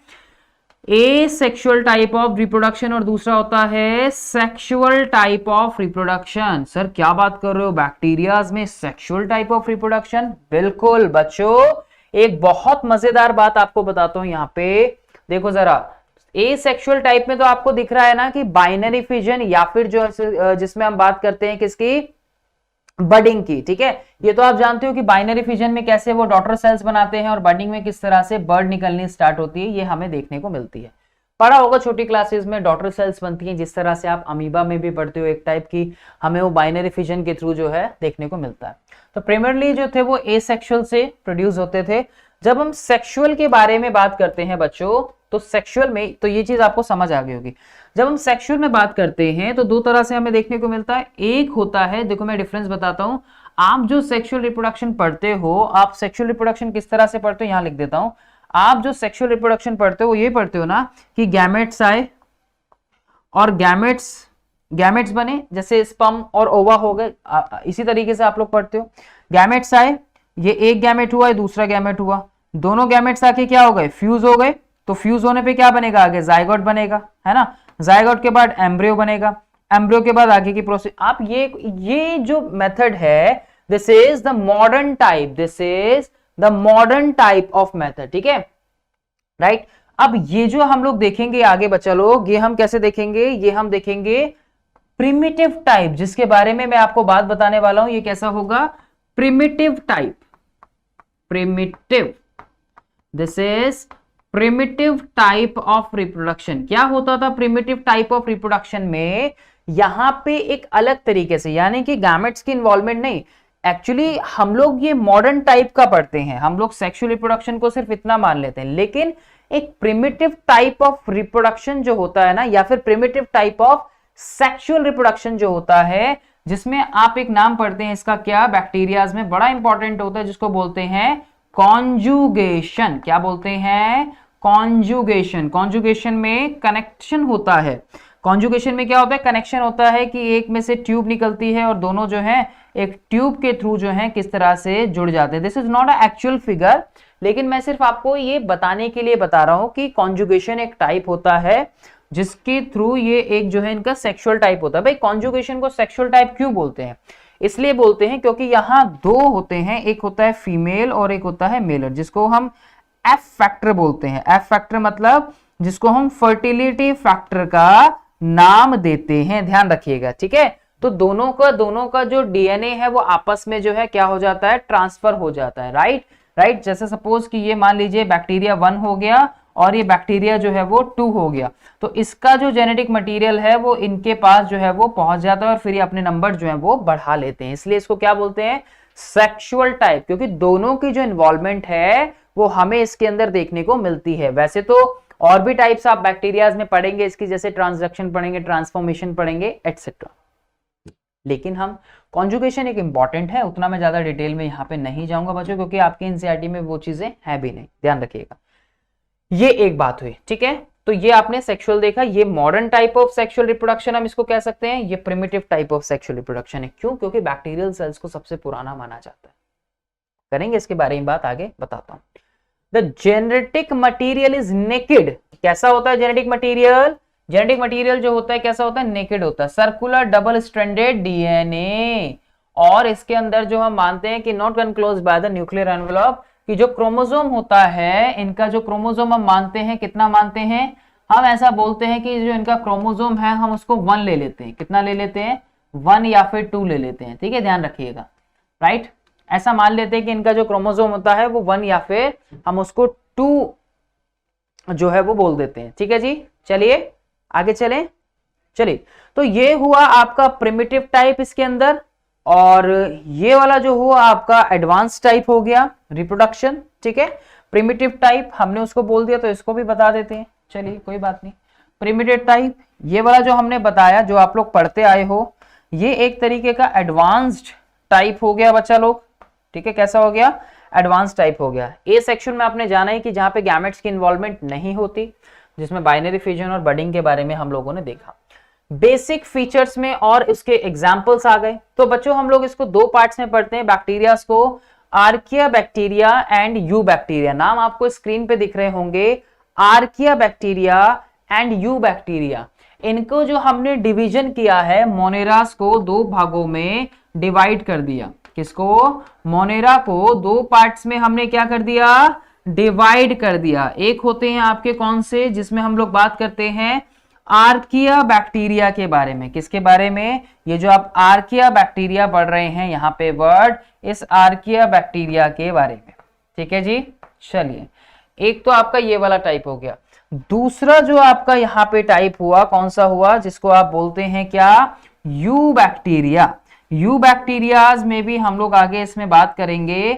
Speaker 1: Asexual type of reproduction. और दूसरा होता है sexual type of reproduction. Sir क्या बात कर रहे हो, बैक्टीरियाज में सेक्सुअल टाइप ऑफ रिप्रोडक्शन? बिल्कुल बच्चों, एक बहुत मजेदार बात आपको बताता हूं यहाँ पे, देखो जरा। एसेक्सुअल टाइप में तो आपको दिख रहा है ना कि बाइनरी फिजन, या फिर जो जिसमें हम बात करते हैं किसकी? बडिंग की। ठीक है, ये तो आप जानते हो कि बाइनरी फिजन में कैसे वो डॉटर सेल्स बनाते हैं, और बडिंग में किस तरह से बर्ड निकलनी स्टार्ट होती है, ये हमें देखने को मिलती है। पढ़ा होगा छोटी क्लासेस में, डॉटर सेल्स बनती हैं, जिस तरह से आप अमीबा में भी पढ़ते हो एक टाइप की, हमें वो बाइनरी फिजन के थ्रू जो है देखने को मिलता है। तो प्राइमरली जो थे वो एसेक्सुअल से प्रोड्यूस होते थे। जब हम सेक्सुअल के बारे में बात करते हैं बच्चों, तो सेक्सुअल में, तो ये चीज आपको समझ आ गई होगी, जब हम सेक्सुअल में बात करते हैं तो दो तरह से हमें देखने को मिलता है। एक होता है, देखो मैं डिफरेंस बताता हूं, आप जो सेक्सुअल रिप्रोडक्शन पढ़ते हो, आप सेक्सुअल रिप्रोडक्शन किस तरह से पढ़ते हो, यहां लिख देता हूं। आप जो सेक्सुअल रिप्रोडक्शन पढ़ते हो, ये पढ़ते हो ना कि गैमेट्स आए और गैमेट्स बने, जैसे स्पर्म और ओवा हो गए, इसी तरीके से आप लोग पढ़ते हो। गैमेट्स आए, ये एक गैमेट हुआ, दूसरा गैमेट हुआ, दोनों गैमेट्स आके क्या हो गए? फ्यूज हो गए। तो फ्यूज होने पे क्या बनेगा? आगे जाइगोट बनेगा, है ना। जाइगोट के बाद एम्ब्रियो बनेगा, एम्ब्रियो के बाद आगे की प्रोसेस। आप ये जो मेथड है, this is the modern type, this is the modern type of method. ठीक है, राइट। अब ये जो हम लोग देखेंगे आगे बच्चा लोग, ये हम कैसे देखेंगे? ये हम देखेंगे प्रिमिटिव टाइप, जिसके बारे में मैं आपको बात बताने वाला हूं। ये कैसा होगा? Primitive type, primitive, this is primitive type of reproduction. क्या होता था प्रिमिटिव टाइप ऑफ रिप्रोडक्शन में? यहां पे एक अलग तरीके से, यानी कि गैमेट्स की इन्वॉल्वमेंट नहीं, एक्चुअली हम लोग ये मॉडर्न टाइप का पढ़ते हैं, हम लोग सेक्सुअल रिप्रोडक्शन को सिर्फ इतना मान लेते हैं, लेकिन एक प्रिमिटिव टाइप ऑफ रिप्रोडक्शन जो होता है ना, या फिर primitive type of sexual reproduction जो होता है, जिसमें आप एक नाम पढ़ते हैं इसका, क्या? बैक्टीरियाज में बड़ा इंपॉर्टेंट होता है, जिसको बोलते हैं कॉन्जुगेशन। क्या बोलते हैं? कॉन्जुगेशन। कॉन्जुगेशन में कनेक्शन होता है। कॉन्जुगेशन में क्या होता है? कनेक्शन होता है कि एक में से ट्यूब निकलती है और दोनों जो है एक ट्यूब के थ्रू जो है किस तरह से जुड़ जाते हैं। This is not a actual figure, लेकिन मैं सिर्फ आपको ये बताने के लिए बता रहा हूं कि कॉन्जुगेशन एक टाइप होता है जिसके थ्रू ये एक जो है इनका सेक्सुअल टाइप होता है। भाई कॉन्जुगेशन को सेक्सुअल टाइप क्यों बोलते हैं? इसलिए बोलते हैं क्योंकि यहाँ दो होते हैं, एक होता है फीमेल और एक होता है मेल, जिसको हम एफ फैक्टर बोलते हैं। एफ फैक्टर मतलब जिसको हम फर्टिलिटी फैक्टर का नाम देते हैं, ध्यान रखिएगा, ठीक है। तो दोनों का जो डीएनए है वो आपस में जो है क्या हो जाता है, ट्रांसफर हो जाता है, राइट। जैसे सपोज कि ये मान लीजिए बैक्टीरिया 1 हो गया और ये बैक्टीरिया जो है वो 2 हो गया, तो इसका जो जेनेटिक मटेरियल है वो इनके पास जो है वो पहुंच जाता है और फिर ये अपने नंबर जो है वो बढ़ा लेते हैं। इसलिए इसको क्या बोलते हैं, सेक्सुअल टाइप, क्योंकि दोनों की जो इन्वॉल्वमेंट है वो हमें इसके अंदर देखने को मिलती है। वैसे तो और भी टाइप्स आप बैक्टीरियाज में पढ़ेंगे इसकी, जैसे ट्रांसडक्शन पढ़ेंगे, ट्रांसफॉर्मेशन पढ़ेंगे, एटसेट्रा, लेकिन हम कॉन्जुगेशन एक इंपॉर्टेंट है, उतना मैं ज्यादा डिटेल में यहाँ पे नहीं जाऊंगा बच्चों, क्योंकि आपके एनसीईआरटी में वो चीजें हैं भी नहीं, ध्यान रखिएगा। ये एक बात हुई, ठीक है। तो ये आपने सेक्सुअल देखा, ये modern type of sexual reproduction हम इसको कह सकते हैं, ये primitive type of sexual reproduction है। क्यों? क्योंकि बैक्टीरियल सेल्स को सबसे पुराना माना जाता है। करेंगे इसके बारे में बात, आगे बताता हूं। The genetic material is naked. कैसा होता है जेनेटिक मटीरियल? जेनेटिक मटीरियल जो होता है कैसा होता है, नेकेड होता है, सर्कुलर डबल स्ट्रैंडेड डीएनए, और इसके अंदर जो हम मानते हैं कि not enclosed by the nuclear envelope, कि जो क्रोमोसोम होता है, इनका जो क्रोमोसोम हम मानते हैं, कितना मानते हैं हम, ऐसा बोलते हैं कि जो इनका क्रोमोसोम है हम उसको 1 ले लेते हैं। कितना ले लेते हैं? 1 या फिर 2 ले लेते हैं, ठीक है, ध्यान रखिएगा, राइट। ऐसा मान लेते हैं कि इनका जो क्रोमोसोम होता है वो 1 या फिर हम उसको 2 जो है वो बोल देते हैं, ठीक है जी। चलिए आगे चलिए। तो ये हुआ आपका प्रिमिटिव टाइप इसके अंदर, और ये वाला जो हुआ आपका एडवांस टाइप हो गया रिप्रोडक्शन, ठीक है। प्रिमिटिव टाइप हमने उसको बोल दिया, तो इसको भी बता देते हैं, चलिए कोई बात नहीं। प्रिमिटिव टाइप ये वाला जो हमने बताया, जो आप लोग पढ़ते आए हो, ये एक तरीके का एडवांस्ड टाइप हो गया बच्चा लोग, ठीक है। कैसा हो गया? एडवांस टाइप हो गया। ए सेक्शन में आपने जाना है कि जहां पे गैमेट्स की इन्वॉल्वमेंट नहीं होती, जिसमें बाइनरी फिजन और बडिंग के बारे में हम लोगों ने देखा। बेसिक फीचर्स में और इसके एग्जाम्पल्स आ गए। तो बच्चों हम लोग इसको 2 पार्ट्स में पढ़ते हैं बैक्टीरियाज को, archaea bacteria and you bacteria. नाम आपको स्क्रीन पे दिख रहे होंगे, archaea bacteria and you bacteria. इनको जो हमने डिवीजन किया है, मोनेरास को 2 भागों में डिवाइड कर दिया। किसको? मोनेरा को 2 पार्ट्स में हमने क्या कर दिया? डिवाइड कर दिया। एक होते हैं आपके कौन से, जिसमें हम लोग बात करते हैं आर्किया बैक्टीरिया के बारे में। किसके बारे में? ये जो आप आर्किया बैक्टीरिया पढ़ रहे हैं यहाँ पे वर्ड, इस आर्किया बैक्टीरिया के बारे में, ठीक है जी। चलिए, एक तो आपका ये वाला टाइप हो गया। दूसरा जो आपका यहाँ पे टाइप हुआ, कौन सा हुआ, जिसको आप बोलते हैं क्या? You bacteria. यू बैक्टीरियाज में भी हम लोग आगे इसमें बात करेंगे,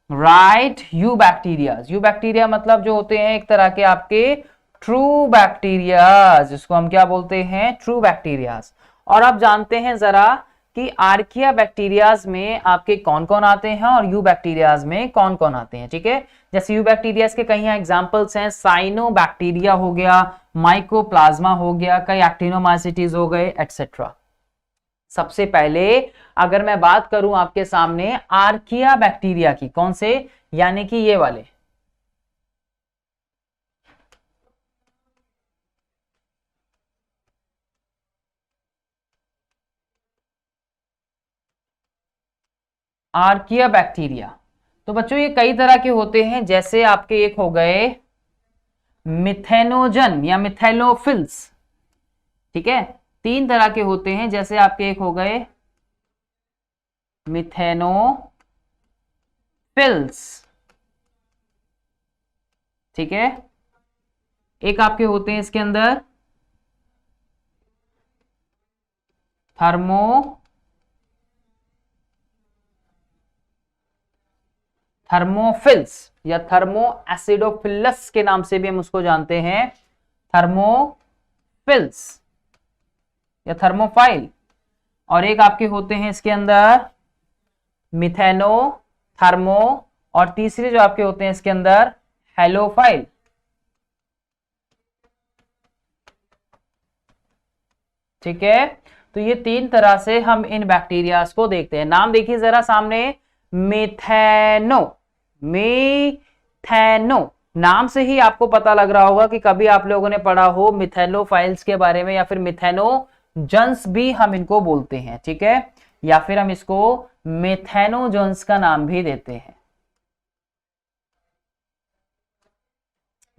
Speaker 1: right. You bacterias, you bacteria मतलब जो होते हैं एक तरह के आपके ट्रू बैक्टीरियाज, जिसको हम क्या बोलते हैं? True bacterias. और आप जानते हैं जरा कि आर्किया बैक्टीरियाज में आपके कौन कौन आते हैं और यू बैक्टीरियाज में कौन कौन आते हैं, ठीक है। जैसे यू बैक्टीरियाज के कई एग्जांपल्स हैं, साइनोबैक्टीरिया हो गया, माइकोप्लाज्मा हो गया, कई एक्टिनोमाइसिटीज हो गए, एटसेट्रा। सबसे पहले अगर मैं बात करूं आपके सामने आर्किया बैक्टीरिया की, कौन से? यानी कि ये वाले, आर्किया बैक्टीरिया। तो बच्चों ये कई तरह के होते हैं, जैसे आपके एक हो गए मिथेनोजन या मिथैलोफिल्स, ठीक है। 3 तरह के होते हैं, जैसे आपके एक हो गए मिथेनोफिल्स, ठीक है। एक आपके होते हैं इसके अंदर थर्मोफिल्स या थर्मो एसिडोफिलस के नाम से भी हम उसको जानते हैं, थर्मोफिल्स या थर्मोफाइल। और एक आपके होते हैं इसके अंदर मिथेनो, थर्मो, और तीसरे जो आपके होते हैं इसके अंदर हेलोफाइल, ठीक है। तो ये 3 तरह से हम इन बैक्टीरियाज को देखते हैं। नाम देखिए जरा सामने, मिथेनो, मिथेनो नाम से ही आपको पता लग रहा होगा कि कभी आप लोगों ने पढ़ा हो मिथेलोफाइल्स के बारे में, या फिर मिथेनोजन्स भी हम इनको बोलते हैं, ठीक है। या फिर हम इसको मेथेनोजोन्स का नाम भी देते हैं।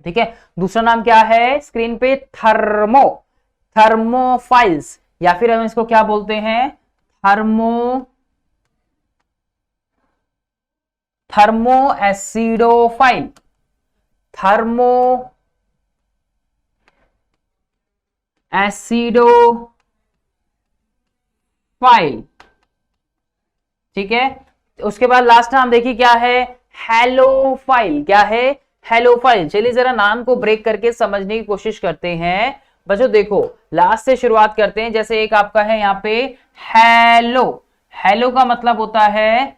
Speaker 1: ठीक है, दूसरा नाम क्या है स्क्रीन पे, थर्मोफाइल्स, या फिर हम इसको क्या बोलते हैं, थर्मो एसिडोफाइल, थर्मो एसिडोफाइल। ठीक है, उसके बाद लास्ट नाम देखिए क्या है, हेलोफाइल। क्या है, हेलोफाइल। चलिए जरा नाम को ब्रेक करके समझने की कोशिश करते हैं बच्चों। देखो लास्ट से शुरुआत करते हैं। जैसे एक आपका है यहाँ पे हेलो, हेलो का मतलब होता है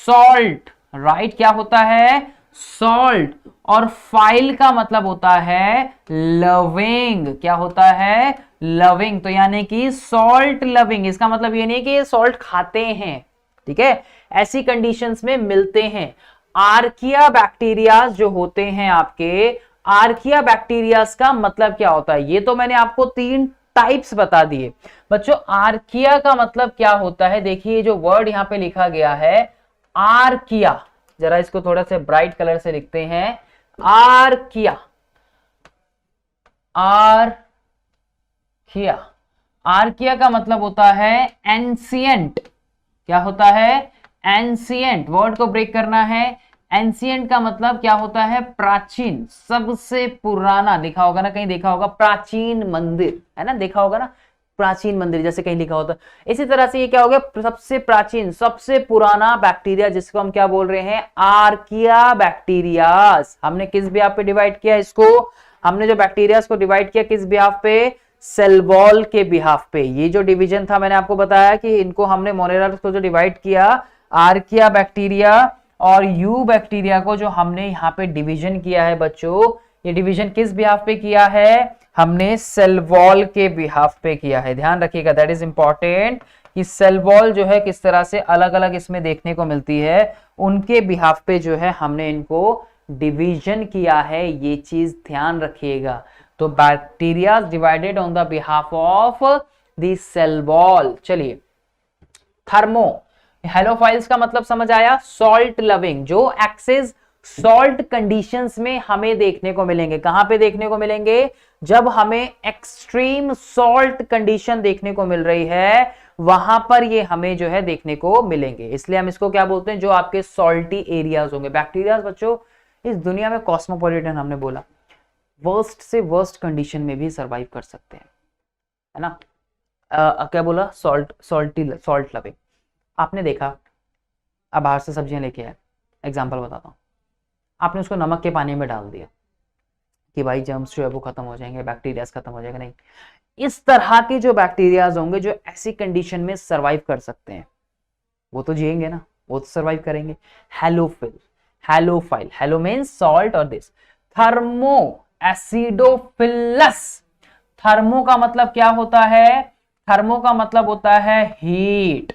Speaker 1: सॉल्ट, राइट, क्या होता है, सॉल्ट। और फाइल का मतलब होता है लविंग, क्या होता है, लविंग। तो यानी कि सॉल्ट लविंग, इसका मतलब ये नहीं कि ये सॉल्ट खाते हैं, ठीक है, ऐसी कंडीशंस में मिलते हैं। आर्किया बैक्टीरियाज जो होते हैं आपके, आर्किया बैक्टीरियाज का मतलब क्या होता है, ये तो मैंने आपको 3 टाइप्स बता दिए बच्चों। आर्किया का मतलब क्या होता है, देखिए जो वर्ड यहां पे लिखा गया है आर्किया, जरा इसको थोड़ा से ब्राइट कलर से लिखते हैं, आर्किया, आर्किया, आर्किया का मतलब होता है एंशिएंट। क्या होता है, एंशिएंट। वर्ड को ब्रेक करना है। एंशिएंट का मतलब क्या होता है, प्राचीन, सबसे पुराना। देखा होगा ना, कहीं देखा होगा प्राचीन मंदिर, है ना, देखा होगा ना प्राचीन मंदिर, जैसे कहीं लिखा होता। इसी तरह से ये क्या हो गया, सबसे प्राचीन, सबसे पुराना बैक्टीरिया, जिसको हम क्या बोल रहे हैं, आर्किया बैक्टीरियास। हमने किस बिहाफ पे डिवाइड किया इसको, हमने जो बैक्टीरियास को डिवाइड किया किस बिहाफ पे, सेल वॉल के बिहाफ पे। ये जो डिवीजन था मैंने आपको बताया कि इनको हमने मोनेरार्स को जो डिवाइड किया, आर्किया बैक्टीरिया और यू बैक्टीरिया को जो हमने यहाँ पे डिवीजन किया है बच्चों, ये डिवीजन किस बिहाफ पे किया है, हमने सेल वॉल के बिहाफ पे किया है। ध्यान रखिएगा, दैट इज इंपॉर्टेंट कि सेल वॉल जो है किस तरह से अलग अलग इसमें देखने को मिलती है, उनके बिहाफ पे जो है हमने इनको डिवीजन किया है, ये चीज ध्यान रखिएगा। तो bacteria divided on the behalf of the cell wall. चलिए, थर्मो, हेलोफाइल्स का मतलब समझ आया, सॉल्ट लविंग, जो एक्सेस सॉल्ट कंडीशंस में हमें देखने को मिलेंगे। कहां पे देखने को मिलेंगे, जब हमें एक्सट्रीम सॉल्ट कंडीशन देखने को मिल रही है, वहां पर ये हमें जो है देखने को मिलेंगे। इसलिए हम इसको क्या बोलते हैं, जो आपके सॉल्टी एरियाज होंगे। बैक्टीरिया बच्चों इस दुनिया में कॉस्मोपॉलिटन, हमने बोला वर्स्ट से वर्स्ट कंडीशन में भी सरवाइव कर सकते हैं, है ना। क्या बोला, सॉल्ट लविंग। आपने देखा, अब बाहर से सब्जियां लेके आए, एग्जाम्पल बताता हूँ, आपने उसको नमक के पानी में डाल दिया कि भाई जर्म्स जो है वो खत्म हो जाएंगे, बैक्टीरियाज खत्म हो जाएंगे, नहीं। इस तरह के जो बैक्टीरियाज होंगे जो ऐसी कंडीशन में सरवाइव कर सकते हैं, वो तो जिएंगे ना, वो तो सरवाइव करेंगे। हेलोफाइल, हेलो मीन्स सॉल्ट और दिस। थर्मो एसिडोफिलस, थर्मो का मतलब क्या होता है, थर्मो का मतलब होता है हीट।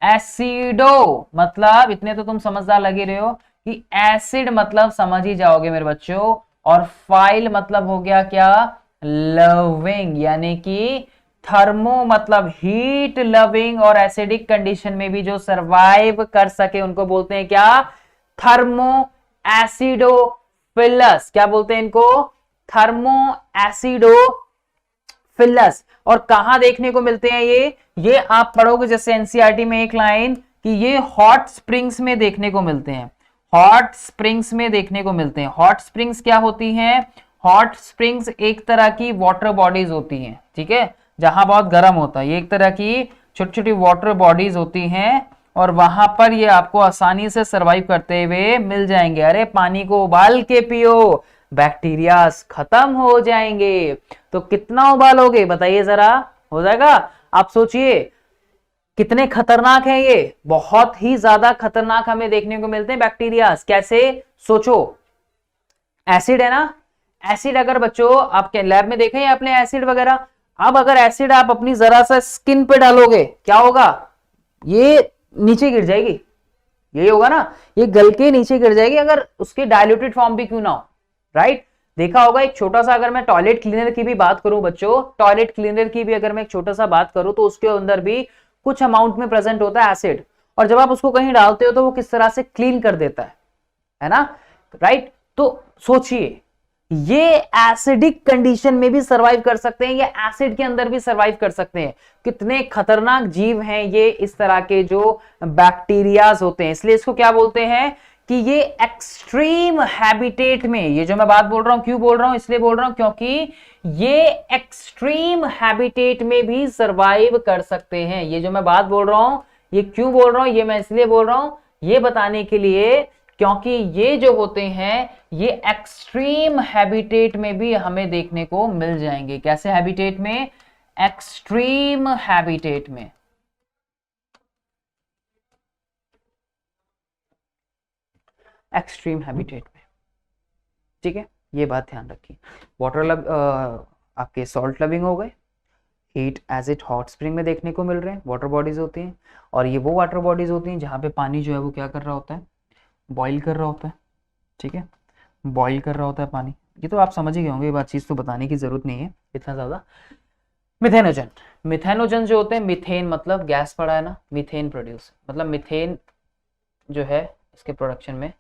Speaker 1: एसिडो मतलब, इतने तो तुम समझदार लगे रहे हो कि एसिड मतलब समझ ही जाओगे मेरे बच्चों, और फाइल मतलब हो गया क्या, लविंग। यानी कि थर्मो मतलब हीट लविंग, और एसिडिक कंडीशन में भी जो सरवाइव कर सके उनको बोलते हैं क्या, थर्मो एसिडोफिलस। क्या बोलते हैं इनको, थर्मो एसिडोफिलस। और कहां देखने को मिलते हैं ये आप पढ़ोगे जैसे एनसीईआरटी में एक लाइन कि ये हॉट स्प्रिंग्स में देखने को मिलते हैं, हॉट स्प्रिंग्स में देखने को मिलते हैं। हॉट स्प्रिंग्स क्या होती हैं, हॉट स्प्रिंग्स एक तरह की वाटर बॉडीज होती हैं, ठीक है, जहां बहुत गर्म होता है। ये एक तरह की छोटी छोटी वाटर बॉडीज होती हैं, और वहां पर ये आपको आसानी से सरवाइव करते हुए मिल जाएंगे। अरे पानी को उबाल के पियो, बैक्टीरिया खत्म हो जाएंगे। तो कितना उबालोगे बताइए जरा, हो जाएगा। आप सोचिए कितने खतरनाक हैं ये, बहुत ही ज्यादा खतरनाक हमें देखने को मिलते हैं बैक्टीरिया। कैसे, सोचो, एसिड है ना, एसिड अगर बच्चों आपके लैब में देखें आपने एसिड वगैरह, अब अगर एसिड आप अपनी जरा सा स्किन पे डालोगे क्या होगा, ये नीचे गिर जाएगी, यही होगा ना, ये गल के नीचे गिर जाएगी, अगर उसके डाइल्यूटेड फॉर्म भी क्यों ना हो, राइट। देखा होगा एक छोटा सा, अगर मैं टॉयलेट क्लीनर की भी बात करूं बच्चों, टॉयलेट क्लीनर की भी अगर मैं एक छोटा सा बात करूं तो उसके अंदर भी कुछ अमाउंट में प्रेजेंट होता है एसिड, और जब आप उसको कहीं डालते हो तो वो किस तरह से क्लीन कर देता है ना, राइट। तो सोचिए ये एसिडिक कंडीशन में भी सरवाइव कर सकते हैं, ये एसिड के अंदर भी सरवाइव कर सकते हैं। कितने खतरनाक जीव हैं ये, इस तरह के जो बैक्टीरियाज होते हैं। इसलिए इसको क्या बोलते हैं कि ये एक्सट्रीम हैबिटेट में, ये जो मैं बात बोल रहा हूं क्यों बोल रहा हूं, इसलिए बोल रहा हूं क्योंकि ये एक्सट्रीम हैबिटेट में भी सरवाइव कर सकते हैं। ये जो मैं बात बोल रहा हूं, ये क्यों बोल रहा हूं, ये मैं इसलिए बोल रहा हूं, ये बताने के लिए क्योंकि ये जो होते हैं ये एक्सट्रीम हैबिटेट में भी हमें देखने को मिल जाएंगे। कैसे हैबिटेट में? एक्सट्रीम हैबिटेट में। एक्सट्रीम हैबिटेट में, ठीक है, ये बात ध्यान रखिए। वाटर आपके सॉल्ट लविंग हो गए, हीट एसिड हॉट स्प्रिंग में देखने को मिल रहे हैं, वाटर बॉडीज होती हैं। और ये वो वाटर बॉडीज होती हैं जहां पे पानी जो है वो क्या कर रहा होता है, बॉईल कर रहा होता है, ठीक है, बॉईल कर रहा होता है पानी। ये तो आप समझ ही गए होंगे, ये बात चीज तो बताने की जरूरत नहीं है इतना ज्यादा। मिथेनोजन, मिथेनोजन जो होते हैं, मिथेन मतलब गैस पड़ा है ना, मिथेन प्रोड्यूस, मतलब मिथेन जो है इसके प्रोडक्शन में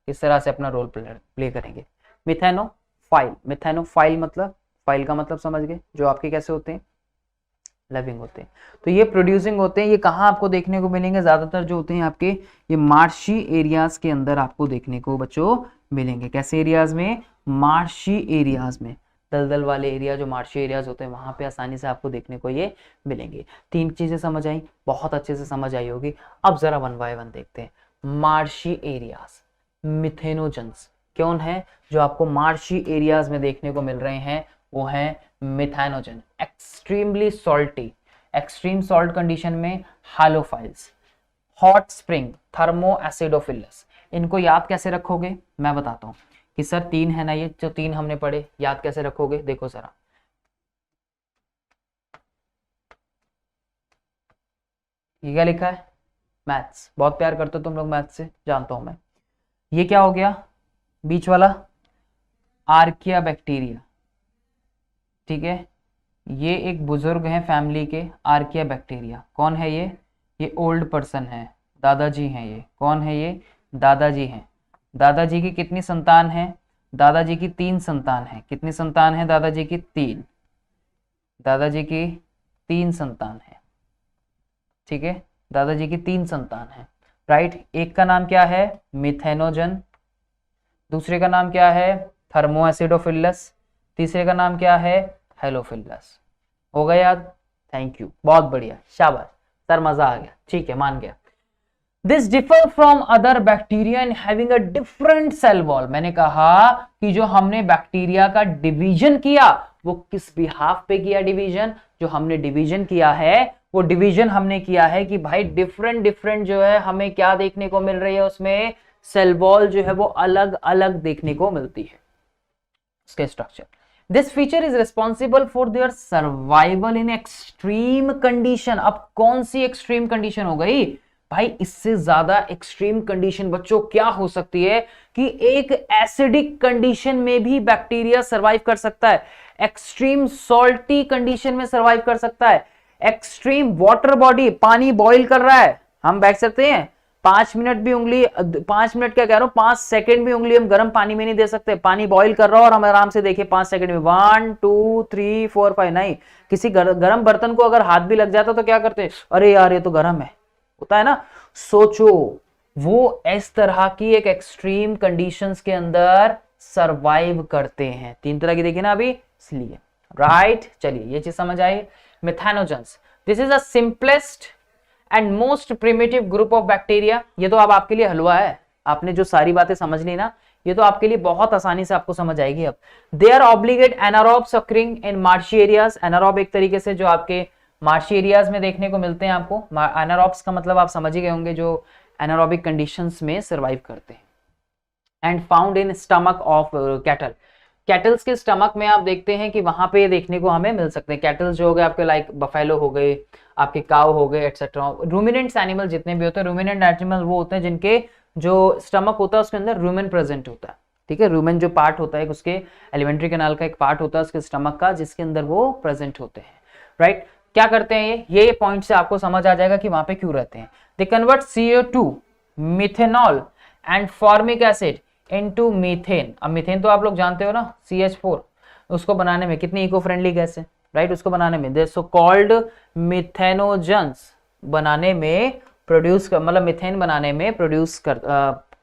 Speaker 1: किस तरह से अपना रोल प्ले करेंगे। मिथेनोफाइल, मिथेनोफाइल मतलब, फाइल का मतलब समझ गए, जो आपके कैसे होते हैं, लविंग होते हैं। तो ये प्रोड्यूसिंग होते हैं। ये कहाँ आपको देखने को मिलेंगे, ज्यादातर जो होते हैं आपके ये मार्शी एरियाज के अंदर आपको देखने को बच्चों मिलेंगे। कैसे एरियाज में? मार्शी एरियाज में, दलदल वाले एरिया जो मार्शी एरियाज होते हैं वहां पे आसानी से आपको देखने को ये मिलेंगे। तीन चीजें समझ आई, बहुत अच्छे से समझ आई होगी। अब जरा वन बाय वन देखते हैं। मार्शी एरियाज, मिथेनोजन्स कौन है जो आपको मार्शी एरियाज में देखने को मिल रहे हैं? वो है methanogen. Extremely salty, extreme salt condition में halophiles. Hot spring, thermoacidophiles. इनको याद कैसे रखोगे मैं बताता हूं कि सर तीन है ना, ये जो तीन हमने पढ़े, याद कैसे रखोगे? देखो जरा, ये क्या लिखा है? मैथ्स, बहुत प्यार करते हो तुम लोग मैथ्स से, जानता हूं मैं। ये क्या हो गया बीच वाला? आर्किया बैक्टीरिया, ठीक है। ये एक बुजुर्ग हैं फैमिली के, आर्किया बैक्टीरिया। कौन है ये ओल्ड पर्सन है, दादाजी हैं। ये कौन है? ये दादाजी हैं। दादाजी की कितनी संतान है? दादाजी की 3 संतान है। कितनी संतान है दादाजी की? 3। दादाजी की 3 संतान है, ठीक है, दादाजी की 3 संतान है, राइट। एक का नाम क्या है? मिथेनोजन। दूसरे का नाम क्या है? Thermo acidophilus. तीसरे का नाम क्या है? हेलोफिलस। हो गया याद? थैंक यू, बहुत बढ़िया, शाबाश सर, मजा आ गया, ठीक है, मान गया। This differ from other bacteria in having a different cell wall. मैंने कहा कि जो हमने बैक्टीरिया का डिवीजन किया वो किस बिहाफ पे किया? डिवीजन, जो हमने डिवीजन किया है वो डिवीजन हमने किया है कि भाई डिफरेंट डिफरेंट जो है हमें क्या देखने को मिल रही है, उसमें सेल वॉल जो है वो अलग अलग देखने को मिलती है, उसके structure. This feature is responsible for their survival in extreme condition. अब कौन सी एक्सट्रीम कंडीशन हो गई भाई? इससे ज्यादा एक्सट्रीम कंडीशन बच्चों क्या हो सकती है कि एक एसिडिक कंडीशन में भी बैक्टीरिया सर्वाइव कर सकता है, एक्सट्रीम सॉल्टी कंडीशन में सर्वाइव कर सकता है, एक्सट्रीम वाटर बॉडी, पानी बॉईल कर रहा है, हम बैठ सकते हैं 5 मिनट भी उंगली, 5 मिनट क्या कह रहा हूं, 5 सेकंड भी उंगली हम गर्म पानी में नहीं दे सकते। पानी बॉईल कर रहा हो और हम आराम से देखिए 5 सेकंड में 1 2 3 4 5, नहीं। किसी गर्म बर्तन को अगर हाथ भी लग जाता तो क्या करते? अरे यार ये तो गर्म है, होता है ना। सोचो वो इस तरह की एक एक्सट्रीम कंडीशंस के अंदर सरवाइव करते हैं। 3 तरह की देखिए ना अभी, इसलिए, राइट। चलिए ये चीज समझ आई। Methanogens, this is the simplest and most primitive group of bacteria. ये तो अब आपके लिए हलवा है, आपने जो सारी बातें समझ ली ना, ये तो आपके लिए बहुत आसानी से आपको समझ आएगी अब। They are obligate anaerobes occurring in marshy areas. Anaerobe एक तरीके से जो आपके मार्शी एरियाज में देखने को मिलते हैं आपको। एनारोब्स का मतलब आप समझ ही गए होंगे, जो एनारोबिक कंडीशंस में सर्वाइव करते हैं। And found in stomach of cattle. Kettles के स्टमक में आप देखते हैं कि वहां पे देखने को हमें मिल सकते हैं। कैटल्स जो हो गए आपके, लाइक बफेलो हो गए, आपके काव हो गए, एटसेट्रा। रूमिनेंट्स एनिमल जितने भी होते हैं, रूमिनेंट एनिमल वो होते हैं जिनके जो स्टमक होता है उसके अंदर रूमेन प्रेजेंट होता है, ठीक है। रूमेन जो पार्ट होता है उसके एलिमेंट्री कैनाल का एक पार्ट होता है उसके स्टमक का, जिसके अंदर वो प्रेजेंट होते हैं, राइट। क्या करते हैं ये पॉइंट से आपको समझ आ जाएगा कि वहां पे क्यों रहते हैं। They convert CO2 methanol and formic acid into methane. अब मीथेन तो आप लोग जानते हो ना, CH4, उसको बनाने में कितनी इको फ्रेंडली गैस है, राइट। उसको बनाने में दे सो कॉल्ड मिथेनोजेंस, बनाने में प्रोड्यूस मतलब मिथेन बनाने में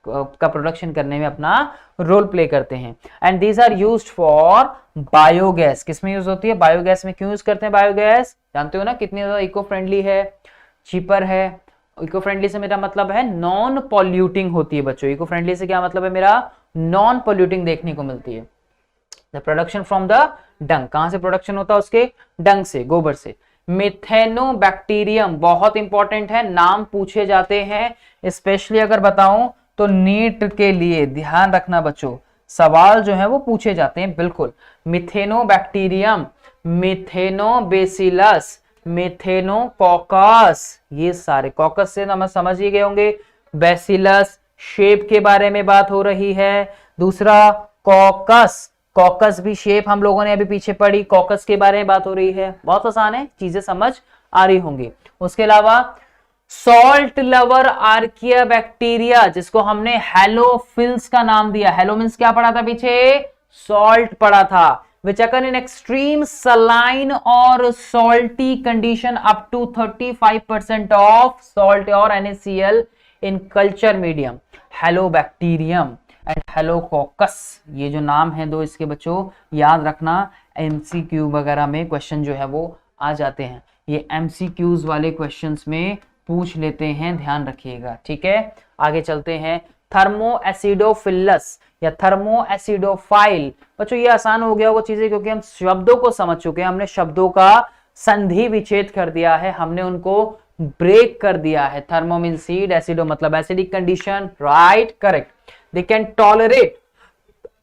Speaker 1: का प्रोडक्शन करने में अपना रोल प्ले करते हैं। And these are used for biogas. किसमें यूज होती है? बायोगैस में। क्यों यूज करते हैं बायोगैस? जानते हो ना कितनी ज्यादा इको फ्रेंडली है, चीपर है। इको फ्रेंडली से मेरा मतलब है नॉन पॉल्यूटिंग होती है बच्चों। इको फ्रेंडली से क्या मतलब है मेरा? नॉन पॉल्यूटिंग देखने को मिलती है। द प्रोडक्शन फ्रॉम द डंग, कहां से प्रोडक्शन होता है? उसके डंग से, गोबर से। मिथेनोबैक्टीरियम बहुत इंपॉर्टेंट है, नाम पूछे जाते हैं, स्पेशली अगर बताऊं तो नीट के लिए ध्यान रखना बच्चों, सवाल जो है वो पूछे जाते हैं बिल्कुल। मिथेनोबैक्टीरियम, मिथेनोबैसिलस, मिथेनोकॉकस, ये सारे, कॉकस से हम समझ ही गए होंगे, बैसिलस शेप के बारे में बात हो रही है। दूसरा कॉकस, कॉकस भी शेप हम लोगों ने अभी पीछे पढ़ी, कॉकस के बारे में बात हो रही है। बहुत आसान है, चीजें समझ आ रही होंगी। उसके अलावा सॉल्ट लवर आर्किया बैक्टीरिया, जिसको हमने हेलोफिल्स का नाम दिया। हेलो मींस क्या पढ़ा था पीछे? सॉल्ट पढ़ा था। Which occur in extreme saline और salty condition up to 35% of salt और NaCl in culture medium. Halobacterium and halococcus, ये जो नाम है दो इसके बच्चों, याद रखना, MCQ वगैरह में क्वेश्चन जो है वो आ जाते हैं। ये MCQs वाले क्वेश्चंस में पूछ लेते हैं, ध्यान रखिएगा, ठीक है। आगे चलते हैं। थर्मो एसिडोफिलस या थर्मो एसिडोफाइल, बच्चों ये आसान हो गया वो चीजें, क्योंकि हम शब्दों को समझ चुके हैं। हमने शब्दों का संधि विच्छेद कर दिया है, हमने उनको ब्रेक कर दिया है। थर्मो मीन सीड, एसिडो मतलब acidic condition, right, correct. They can tolerate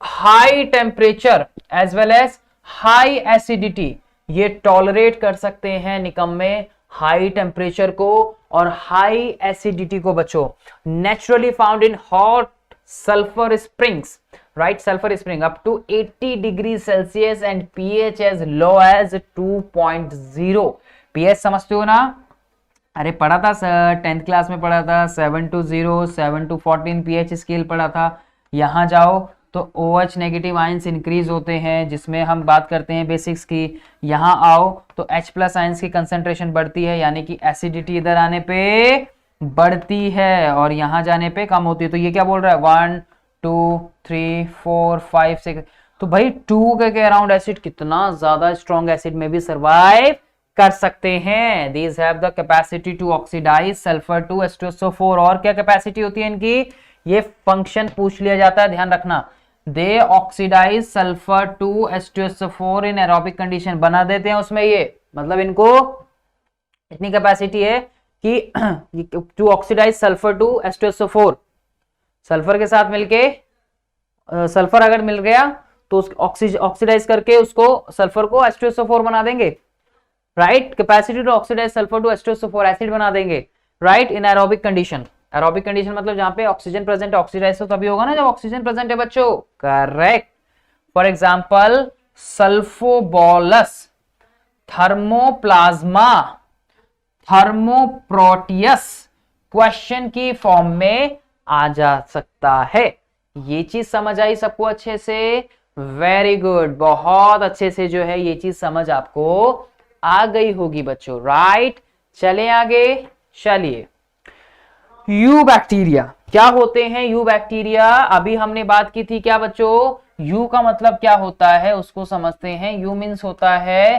Speaker 1: high temperature as well as high acidity, ये टॉलरेट कर सकते हैं निकम्मे हाई टेम्परेचर को और हाई एसिडिटी को बच्चों। Naturally found in hot sulphur springs, right, sulphur spring up to 80 degree Celsius and pH as low as 2.0। pH समझते हो ना? अरे पढ़ा था सर, 10th क्लास में पढ़ा था, 7 to 0, 7 to 14 pH स्केल पढ़ा था। यहां जाओ तो OH नेगेटिव आयंस इंक्रीज होते हैं, जिसमें हम बात करते हैं बेसिक्स की। यहां आओ तो H+ आयंस की कंसंट्रेशन बढ़ती है, यानी कि एसिडिटी इधर आने पे बढ़ती है और यहां जाने पे कम होती है। तो ये क्या बोल रहा है? 1 2 3 4 5 6, तो भाई 2 के अराउंड एसिड कितना ज्यादा स्ट्रॉन्ग एसिड में भी सर्वाइव कर सकते हैं। These have the capacity to oxidize sulfur to H2SO4। और क्या कैपेसिटी होती है इनकी? ये फंक्शन पूछ लिया जाता है, ध्यान रखना। They oxidise sulphur to H2SO4 in aerobic condition, बना देते हैं उसमें ये, मतलब इनको इतनी कैपेसिटी है कि to oxidise sulphur to H2SO4, sulphur के साथ मिलके सल्फर अगर मिल गया तो ऑक्सीडाइज करके उसको सल्फर को H2SO4 बना देंगे, right. Capacity to oxidise sulphur to H2SO4 acid बना देंगे, right, in aerobic condition. Aerobic condition मतलब जहां पे ऑक्सीजन प्रेजेंट है, ऑक्सीडाइज तो तभी होगा ना जब ऑक्सीजन प्रेजेंट है बच्चों, करेक्ट। फॉर एग्जांपल सल्फोबॉलस, थर्मोप्लाज्मा, थर्मोप्रोटियस क्वेश्चन की फॉर्म में आ जा सकता है। ये चीज समझ आई सबको अच्छे से? वेरी गुड, बहुत अच्छे से जो है ये चीज समझ आपको आ गई होगी बच्चों, राइट। चले आगे, चलिए। यू बैक्टीरिया क्या होते हैं? यू बैक्टीरिया अभी हमने बात की थी, क्या बच्चों? यू का मतलब क्या होता है उसको समझते हैं। यू मीन्स होता है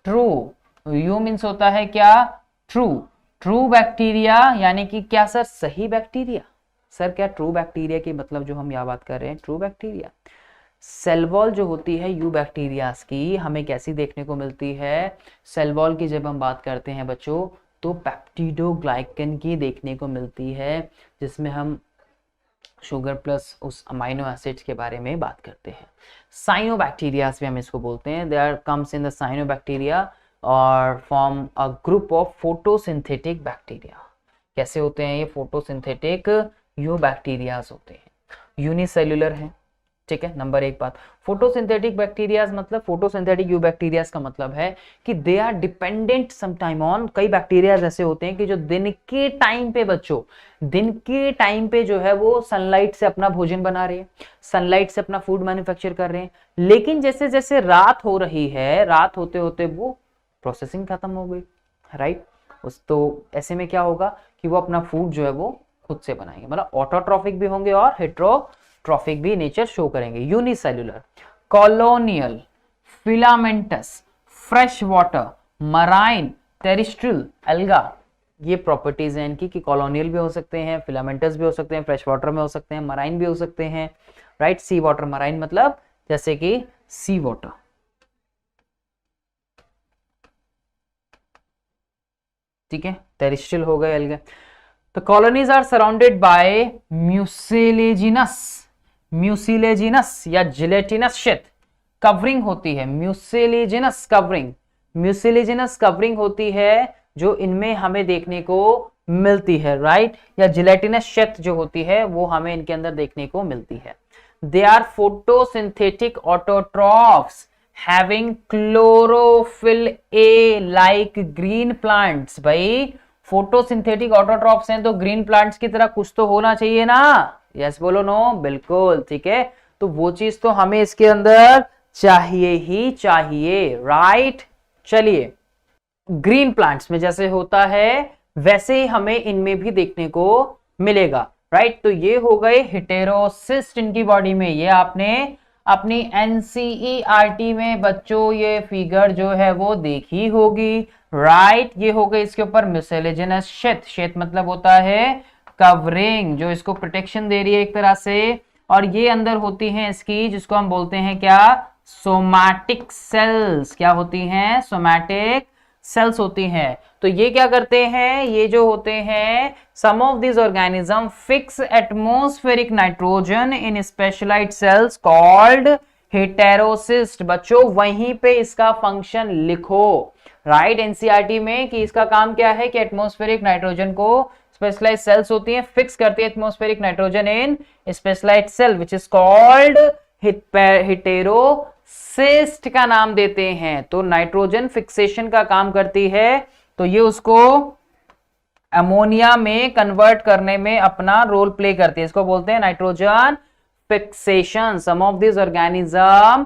Speaker 1: ट्रू, यू मीन्स होता है क्या? ट्रू। ट्रू बैक्टीरिया यानी कि क्या सर? सही बैक्टीरिया। सर क्या ट्रू बैक्टीरिया की मतलब जो हम यहाँ बात कर रहे हैं, ट्रू बैक्टीरिया। सेल वॉल जो होती है यू बैक्टीरियाज की, हमें कैसी देखने को मिलती है? सेल वॉल की जब हम बात करते हैं बच्चों तो पेप्टिडोग्लाइकन की देखने को मिलती है, जिसमें हम शुगर प्लस उस अमाइनो एसिड्स के बारे में बात करते हैं। साइनोबैक्टीरियाज भी हम इसको बोलते हैं। They are comes in the cyanobacteria और form a group of photosynthetic bacteria. कैसे होते हैं ये फोटोसिंथेटिक? यू बैक्टीरियाज होते हैं, यूनिसेल्युलर हैं, ठीक है, नंबर एक बात। फोटोसिंथेटिक बैक्टीरियाज मतलब फोटोसिंथेटिक यूबैक्टीरियाज का मतलब है कि they are dependent some time on, कई बैक्टीरियाज ऐसे होते हैं कि जो दिन के टाइम पे बच्चों, दिन के टाइम पे जो है वो सनलाइट से अपना भोजन बना रहे हैं, सनलाइट से अपना फूड मैन्युफैक्चर कर रहे हैं, लेकिन जैसे जैसे रात हो रही है, रात होते होते वो प्रोसेसिंग खत्म हो गई, राइट। उस तो ऐसे में क्या होगा कि वो अपना फूड जो है वो खुद से बनाएंगे, मतलब ऑटोट्रॉफिक भी होंगे और हेट्रोट्रॉफिक भी नेचर शो करेंगे। Unicellular, colonial, filamentous, fresh water, marine, terrestrial, alga, ये प्रॉपर्टीज हैं इनकी कि कॉलोनियल भी हो सकते हैं, फिलामेंटस भी हो सकते हैं, फ्रेश वाटर में हो सकते हैं, मराइन भी हो सकते हैं, राइट। सी वाटर मराइन मतलब जैसे कि सी वाटर, ठीक है, टेरिस्ट्रियल हो गए, alga. The colonies are surrounded by mucilaginous या gelatinous शीट कवरिंग होती है, म्यूसिलेजिनस कवरिंग होती है जो इनमें हमें देखने को मिलती है, राइट। या जिलेटिनस शीट जो होती है वो हमें इनके अंदर देखने को मिलती है। They are photosynthetic autotrophs having chlorophyll a like green plants. भाई फोटोसिंथेटिक ऑटोट्रॉफ्स हैं तो ग्रीन प्लांट्स की तरह कुछ तो होना चाहिए ना, यस बोलो नो, बिल्कुल, ठीक है। तो वो चीज तो हमें इसके अंदर चाहिए ही चाहिए, राइट। चलिए, ग्रीन प्लांट्स में जैसे होता है वैसे ही हमें इनमें भी देखने को मिलेगा, राइट। तो ये हो गए हेटेरोसिस्ट इनकी बॉडी में। ये आपने अपनी एनसीईआरटी में बच्चों ये फिगर जो है वो देखी होगी, राइट। ये हो गई इसके ऊपर म्यूसिलेजिनस शीट, शीट मतलब होता है कवरिंग जो इसको प्रोटेक्शन दे रही है एक तरह से, और ये अंदर होती हैं इसकी जिसको हम बोलते हैं क्या, सोमैटिक सेल्स। क्या होती हैं, सोमैटिक सेल्स होती हैं। तो ये क्या करते हैं, ये जो होते हैं some of this organism fix atmospheric nitrogen in specialised cells called heterocyst. बच्चों वहीं पे इसका फंक्शन लिखो, राइट, एनसीईआरटी में, कि इसका काम क्या है कि एटमॉस्फेरिक नाइट्रोजन को, स्पेशलाइज्ड सेल्स होती हैं फिक्स करती है atmospheric nitrogen in specialised cell which is called heterocyst का नाम देते हैं। तो नाइट्रोजन फिक्सेशन का काम करती है, तो ये उसको अमोनिया में कन्वर्ट करने में अपना रोल प्ले करती है, इसको बोलते हैं nitrogen fixation. Some of this organism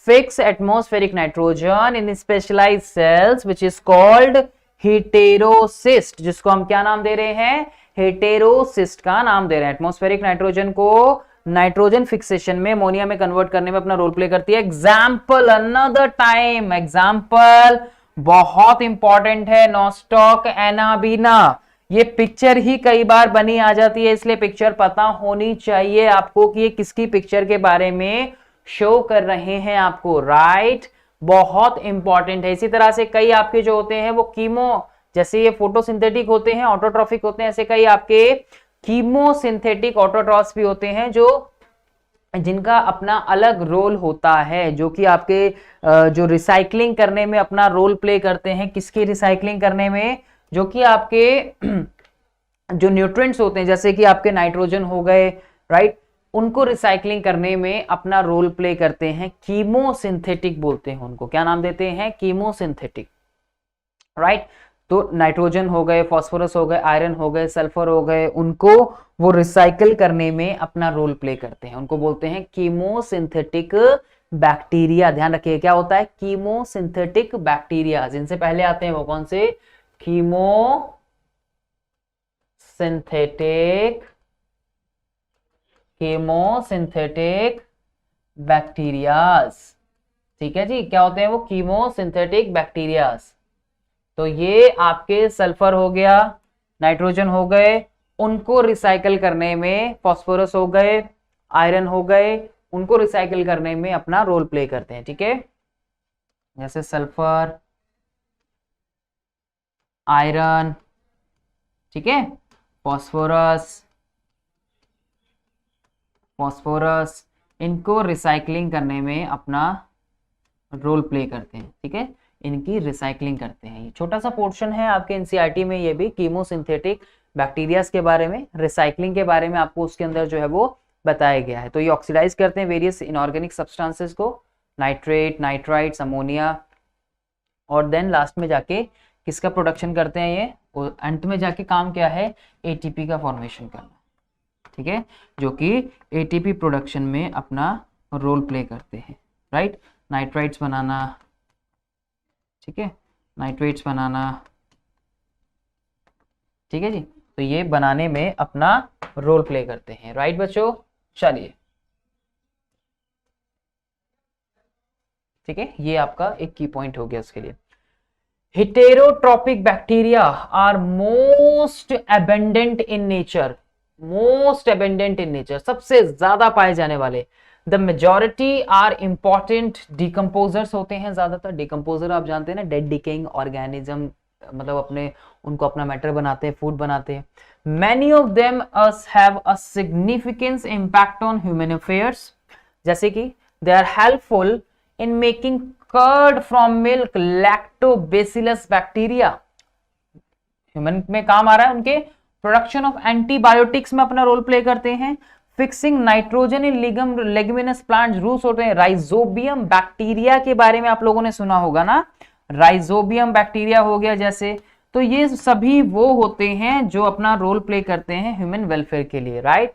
Speaker 1: fix atmospheric nitrogen in specialized cells which is called heterocyst, जिसको हम क्या नाम दे रहे हैं, हेटेरोसिस्ट का नाम दे रहे हैं। एटमॉस्फेरिक नाइट्रोजन को नाइट्रोजन फिक्सेशन में अमोनिया में कन्वर्ट करने में अपना रोल प्ले करती है। एग्जाम्पल, अनदर टाइम एग्जाम्पल बहुत इंपॉर्टेंट है, नॉस्टॉक एनाबीना। ये पिक्चर ही कई बार बनी आ जाती है, इसलिए पिक्चर पता होनी चाहिए आपको कि ये किसकी पिक्चर के बारे में शो कर रहे हैं आपको, राइट। बहुत इंपॉर्टेंट है। इसी तरह से कई आपके जो होते हैं वो कीमो, जैसे ये फोटोसिंथेटिक होते हैं, ऑटोट्रॉफिक होते हैं, ऐसे कई आपके कीमोसिंथेटिक ऑटोट्रॉफ्स भी होते हैं जो जिनका अपना अलग रोल होता है, जो कि आपके जो रिसाइकलिंग करने में अपना रोल प्ले करते हैं। किसकी रिसाइकलिंग करने में, जो कि आपके जो न्यूट्रिएंट्स होते हैं जैसे कि आपके नाइट्रोजन हो गए, राइट, उनको रिसाइकलिंग करने में अपना रोल प्ले करते हैं। कीमोसिंथेटिक बोलते हैं उनको, क्या नाम देते हैं, कीमोसिंथेटिक, राइट। तो नाइट्रोजन हो गए, फास्फोरस हो गए, आयरन हो गए, सल्फर हो गए, उनको वो रिसाइकल करने में अपना रोल प्ले करते हैं, उनको बोलते हैं कीमोसिंथेटिक बैक्टीरिया। ध्यान रखिए क्या होता है, कीमोसिंथेटिक बैक्टीरिया। जिनसे पहले आते हैं वो कौन से, कीमोसिंथेटिक बैक्टीरियाज, ठीक है जी। क्या होते हैं वो, कीमोसिंथेटिक बैक्टीरियाज। तो ये आपके सल्फर हो गया, नाइट्रोजन हो गए, उनको रिसाइकल करने में, फास्फोरस हो गए, आयरन हो गए, उनको रिसाइकल करने में अपना रोल प्ले करते हैं, ठीक है। जैसे सल्फर, आयरन, ठीक है, फास्फोरस, इनको रिसाइकलिंग करने में अपना रोल प्ले करते हैं, ठीक है, इनकी रिसाइकलिंग करते हैं। ये छोटा सा पोर्शन है आपके एनसीईआरटी में, ये भी कीमोसिंथेटिक बैक्टीरियाज के बारे में, रिसाइकलिंग के बारे में आपको उसके अंदर जो है वो बताया गया है। तो ये ऑक्सीडाइज करते हैं वेरियस इनऑर्गेनिक सब्सटेंसेस को, नाइट्रेट, नाइट्राइट्स, अमोनिया, और देन लास्ट में जाके किसका प्रोडक्शन करते हैं ये, और अंत में जाके काम क्या है, एटीपी का फॉर्मेशन करना, ठीक है, जो कि एटीपी प्रोडक्शन में अपना रोल प्ले करते हैं, राइट। नाइट्राइट्स बनाना, ठीक है, नाइट्रेट्स बनाना, ठीक है जी, तो ये बनाने में अपना रोल प्ले करते हैं, राइट बच्चों। चलिए, ठीक है, ये आपका एक की पॉइंट हो गया उसके लिए। Heterotrophic bacteria are most abundant in nature, most abundant in nature, सबसे ज्यादा पाए जाने वाले। The majority are important decomposers होते हैं, ज्यादातर डिकम्पोजर आप जानते हैं ना, डेड डिकेइंग ऑर्गेनिज्म, मतलब अपने उनको अपना मैटर बनाते हैं, फूड बनाते हैं। Many of them have a significance impact on human affairs, जैसे कि they are helpful in making curd from milk, lactobacillus bacteria, human में काम आ रहा है, उनके प्रोडक्शन ऑफ एंटीबायोटिक्स में अपना रोल प्ले करते हैं। Fixing nitrogen in leguminous plants, roots होते हैं। राइजोबियम बैक्टीरिया के बारे में आप लोगों ने सुना होगा ना, राइजोबियम बैक्टीरिया हो गया जैसे, तो ये सभी वो होते हैं जो अपना रोल प्ले करते हैं ह्यूमन वेलफेयर के लिए, राइट।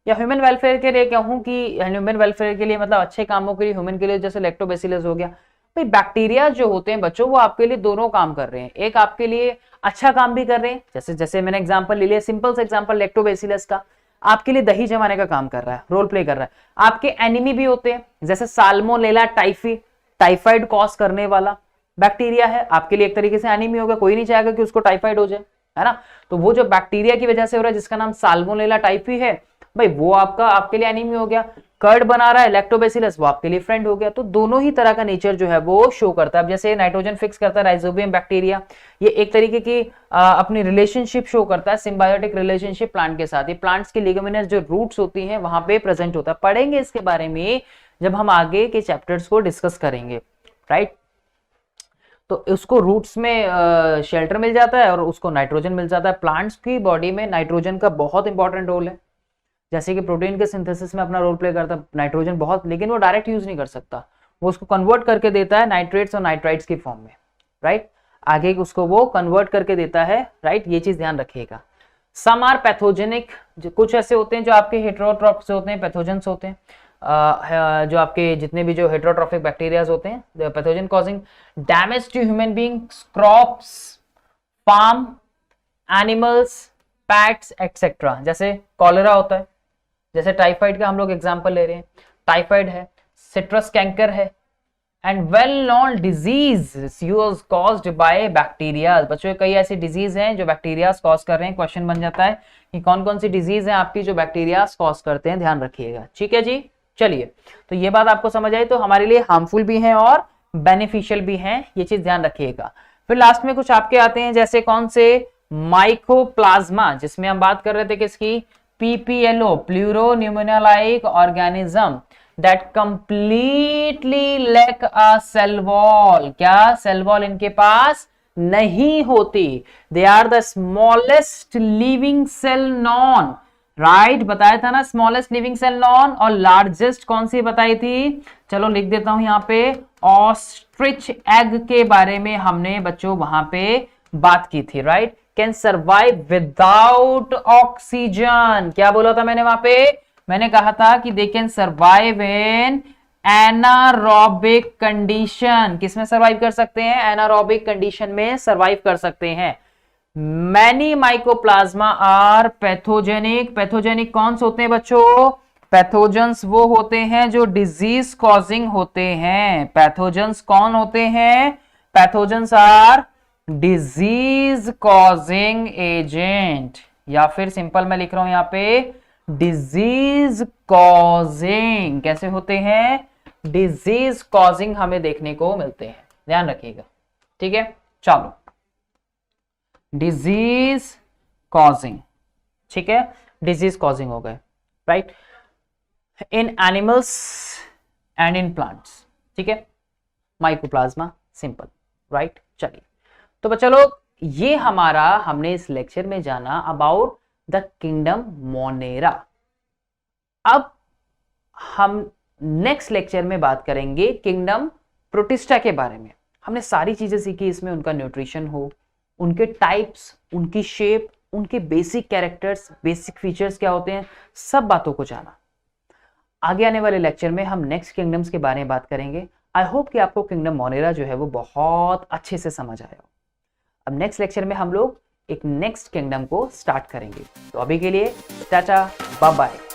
Speaker 1: या ह्यूमन वेलफेयर के लिए कहूं कि ह्यूमन वेलफेयर के लिए मतलब अच्छे कामों के लिए ह्यूमन के लिए, जैसे लैक्टोबैसिलस हो गया। भाई बैक्टीरिया जो होते हैं बच्चों, वो आपके लिए दोनों काम कर रहे हैं, एक आपके लिए अच्छा काम भी कर रहे हैं, जैसे जैसे मैंने एग्जांपल ले लिया, सिंपल सा एग्जांपल लैक्टोबैसिलस का, आपके लिए दही जमाने का काम कर रहा है, रोल प्ले कर रहा है। आपके एनिमी भी होते हैं, जैसे साल्मोनेला टाइफी, टाइफाइड कॉज करने वाला बैक्टीरिया है, आपके लिए एक तरीके से एनिमी होगा, कोई नहीं चाहेगा कि उसको टाइफाइड हो जाए, है ना। तो वो जो बैक्टीरिया की वजह से हो रहा है, जिसका नाम साल्मोनेला टाइफी है, भाई वो आपके लिए एनिमी हो गया। कर्ड बना रहा है लैक्टोबैसिलस, वो आपके लिए फ्रेंड हो गया। तो दोनों ही तरह का नेचर जो है वो शो करता है। अब जैसे नाइट्रोजन फिक्स करता है राइजोबियम बैक्टीरिया, ये एक तरीके की अपनी रिलेशनशिप शो करता है, सिम्बायोटिक रिलेशनशिप प्लांट के साथ। ये प्लांट्स की लिगामेंट्स जो रूट्स होती हैं वहां पे प्रेजेंट होता है, पढ़ेंगे इसके बारे में जब हम आगे के चैप्टर्स को डिस्कस करेंगे, राइट। तो उसको रूट्स में शेल्टर मिल जाता है और उसको नाइट्रोजन मिल जाता है। प्लांट्स की बॉडी में नाइट्रोजन का बहुत इंपॉर्टेंट रोल है, जैसे कि प्रोटीन के सिंथेसिस में अपना रोल प्ले करता है नाइट्रोजन बहुत, लेकिन वो डायरेक्ट यूज नहीं कर सकता, वो उसको कन्वर्ट करके देता है नाइट्रेट्स और नाइट्राइट्स की फॉर्म में, राइट। आगे उसको वो कन्वर्ट करके देता है, राइट, ये चीज ध्यान रखिएगा। सम आर पैथोजेनिक, कुछ ऐसे होते हैं जो आपके हेटेरोट्रॉफ्स होते हैं, पैथोजेंस होते हैं, जो आपके जितने भी जो हेटेरोट्रॉफिक बैक्टीरियाज होते हैं, pathogen causing damage to human beings, crops, farm animals, pets etcetera. जैसे कॉलेरा होता है, जैसे टाइफाइड का हम लोग एग्जांपल ले रहे हैं, टाइफाइड है, सिट्रस कैंकर है, and well known disease caused by bacteria. बच्चों कई ऐसी डिजीज हैं जो बैक्टीरिया कॉज कर रहे हैं। क्वेश्चन बन जाता है कि कौन कौन सी डिजीज है आपकी जो बैक्टीरिया कॉज करते हैं, ध्यान रखिएगा, ठीक है जी। चलिए, तो ये बात आपको समझ आई, तो हमारे लिए हार्मफुल भी है और बेनिफिशियल भी है, ये चीज ध्यान रखिएगा। फिर लास्ट में कुछ आपके आते हैं, जैसे कौन से, माइकोप्लाज्मा, जिसमें हम बात कर रहे थे किसकी, PPLO, pleuropneumonia like organism that completely lack a cell wall. क्या सेल वॉल इनके पास नहीं होती। They are the smallest living cell known, right, बताया था ना, स्मॉलेस्ट लिविंग सेल नॉन, और लार्जेस्ट कौन सी बताई थी, चलो लिख देता हूं यहां पे, ऑस्ट्रिच एग के बारे में हमने बच्चों वहां पे बात की थी, right. Can survive without oxygen, क्या बोला था मैंने वहां पे, मैंने कहा था कि they can survive in anaerobic condition. किसमें सर्वाइव कर सकते हैं, एनारोबिक कंडीशन में सर्वाइव कर सकते हैं। Many mycoplasma are pathogenic, pathogenic कौन से होते हैं बच्चों, पैथोजेंस वो होते हैं जो डिजीज कॉजिंग होते हैं। पैथोजेंस कौन होते हैं, pathogens are disease causing agent, या फिर सिंपल मैं लिख रहा हूं यहां पे डिजीज कॉजिंग। कैसे होते हैं, डिजीज कॉजिंग हमें देखने को मिलते हैं, ध्यान रखिएगा, ठीक है। चलो, डिजीज कॉजिंग, ठीक है, डिजीज कॉजिंग हो गए, right, in animals and in plants, ठीक है, माइकोप्लाज्मा, सिंपल, राइट। चलिए, तो बच्चा लोग ये हमारा हमने इस लेक्चर में जाना अबाउट द किंगडम मोनेरा। अब हम नेक्स्ट लेक्चर में बात करेंगे किंगडम प्रोटिस्टा के बारे में। हमने सारी चीजें सीखी इसमें, उनका न्यूट्रिशन हो, उनके टाइप्स, उनकी शेप, उनके बेसिक कैरेक्टर्स, बेसिक फीचर्स क्या होते हैं, सब बातों को जाना। आगे आने वाले लेक्चर में हम नेक्स्ट किंगडम्स के बारे में बात करेंगे। आई होप कि आपको किंगडम मोनेरा जो है वो बहुत अच्छे से समझ आया हो। अब नेक्स्ट लेक्चर में हम लोग एक नेक्स्ट किंगडम को स्टार्ट करेंगे। तो अभी के लिए टाटा, बाय बाय।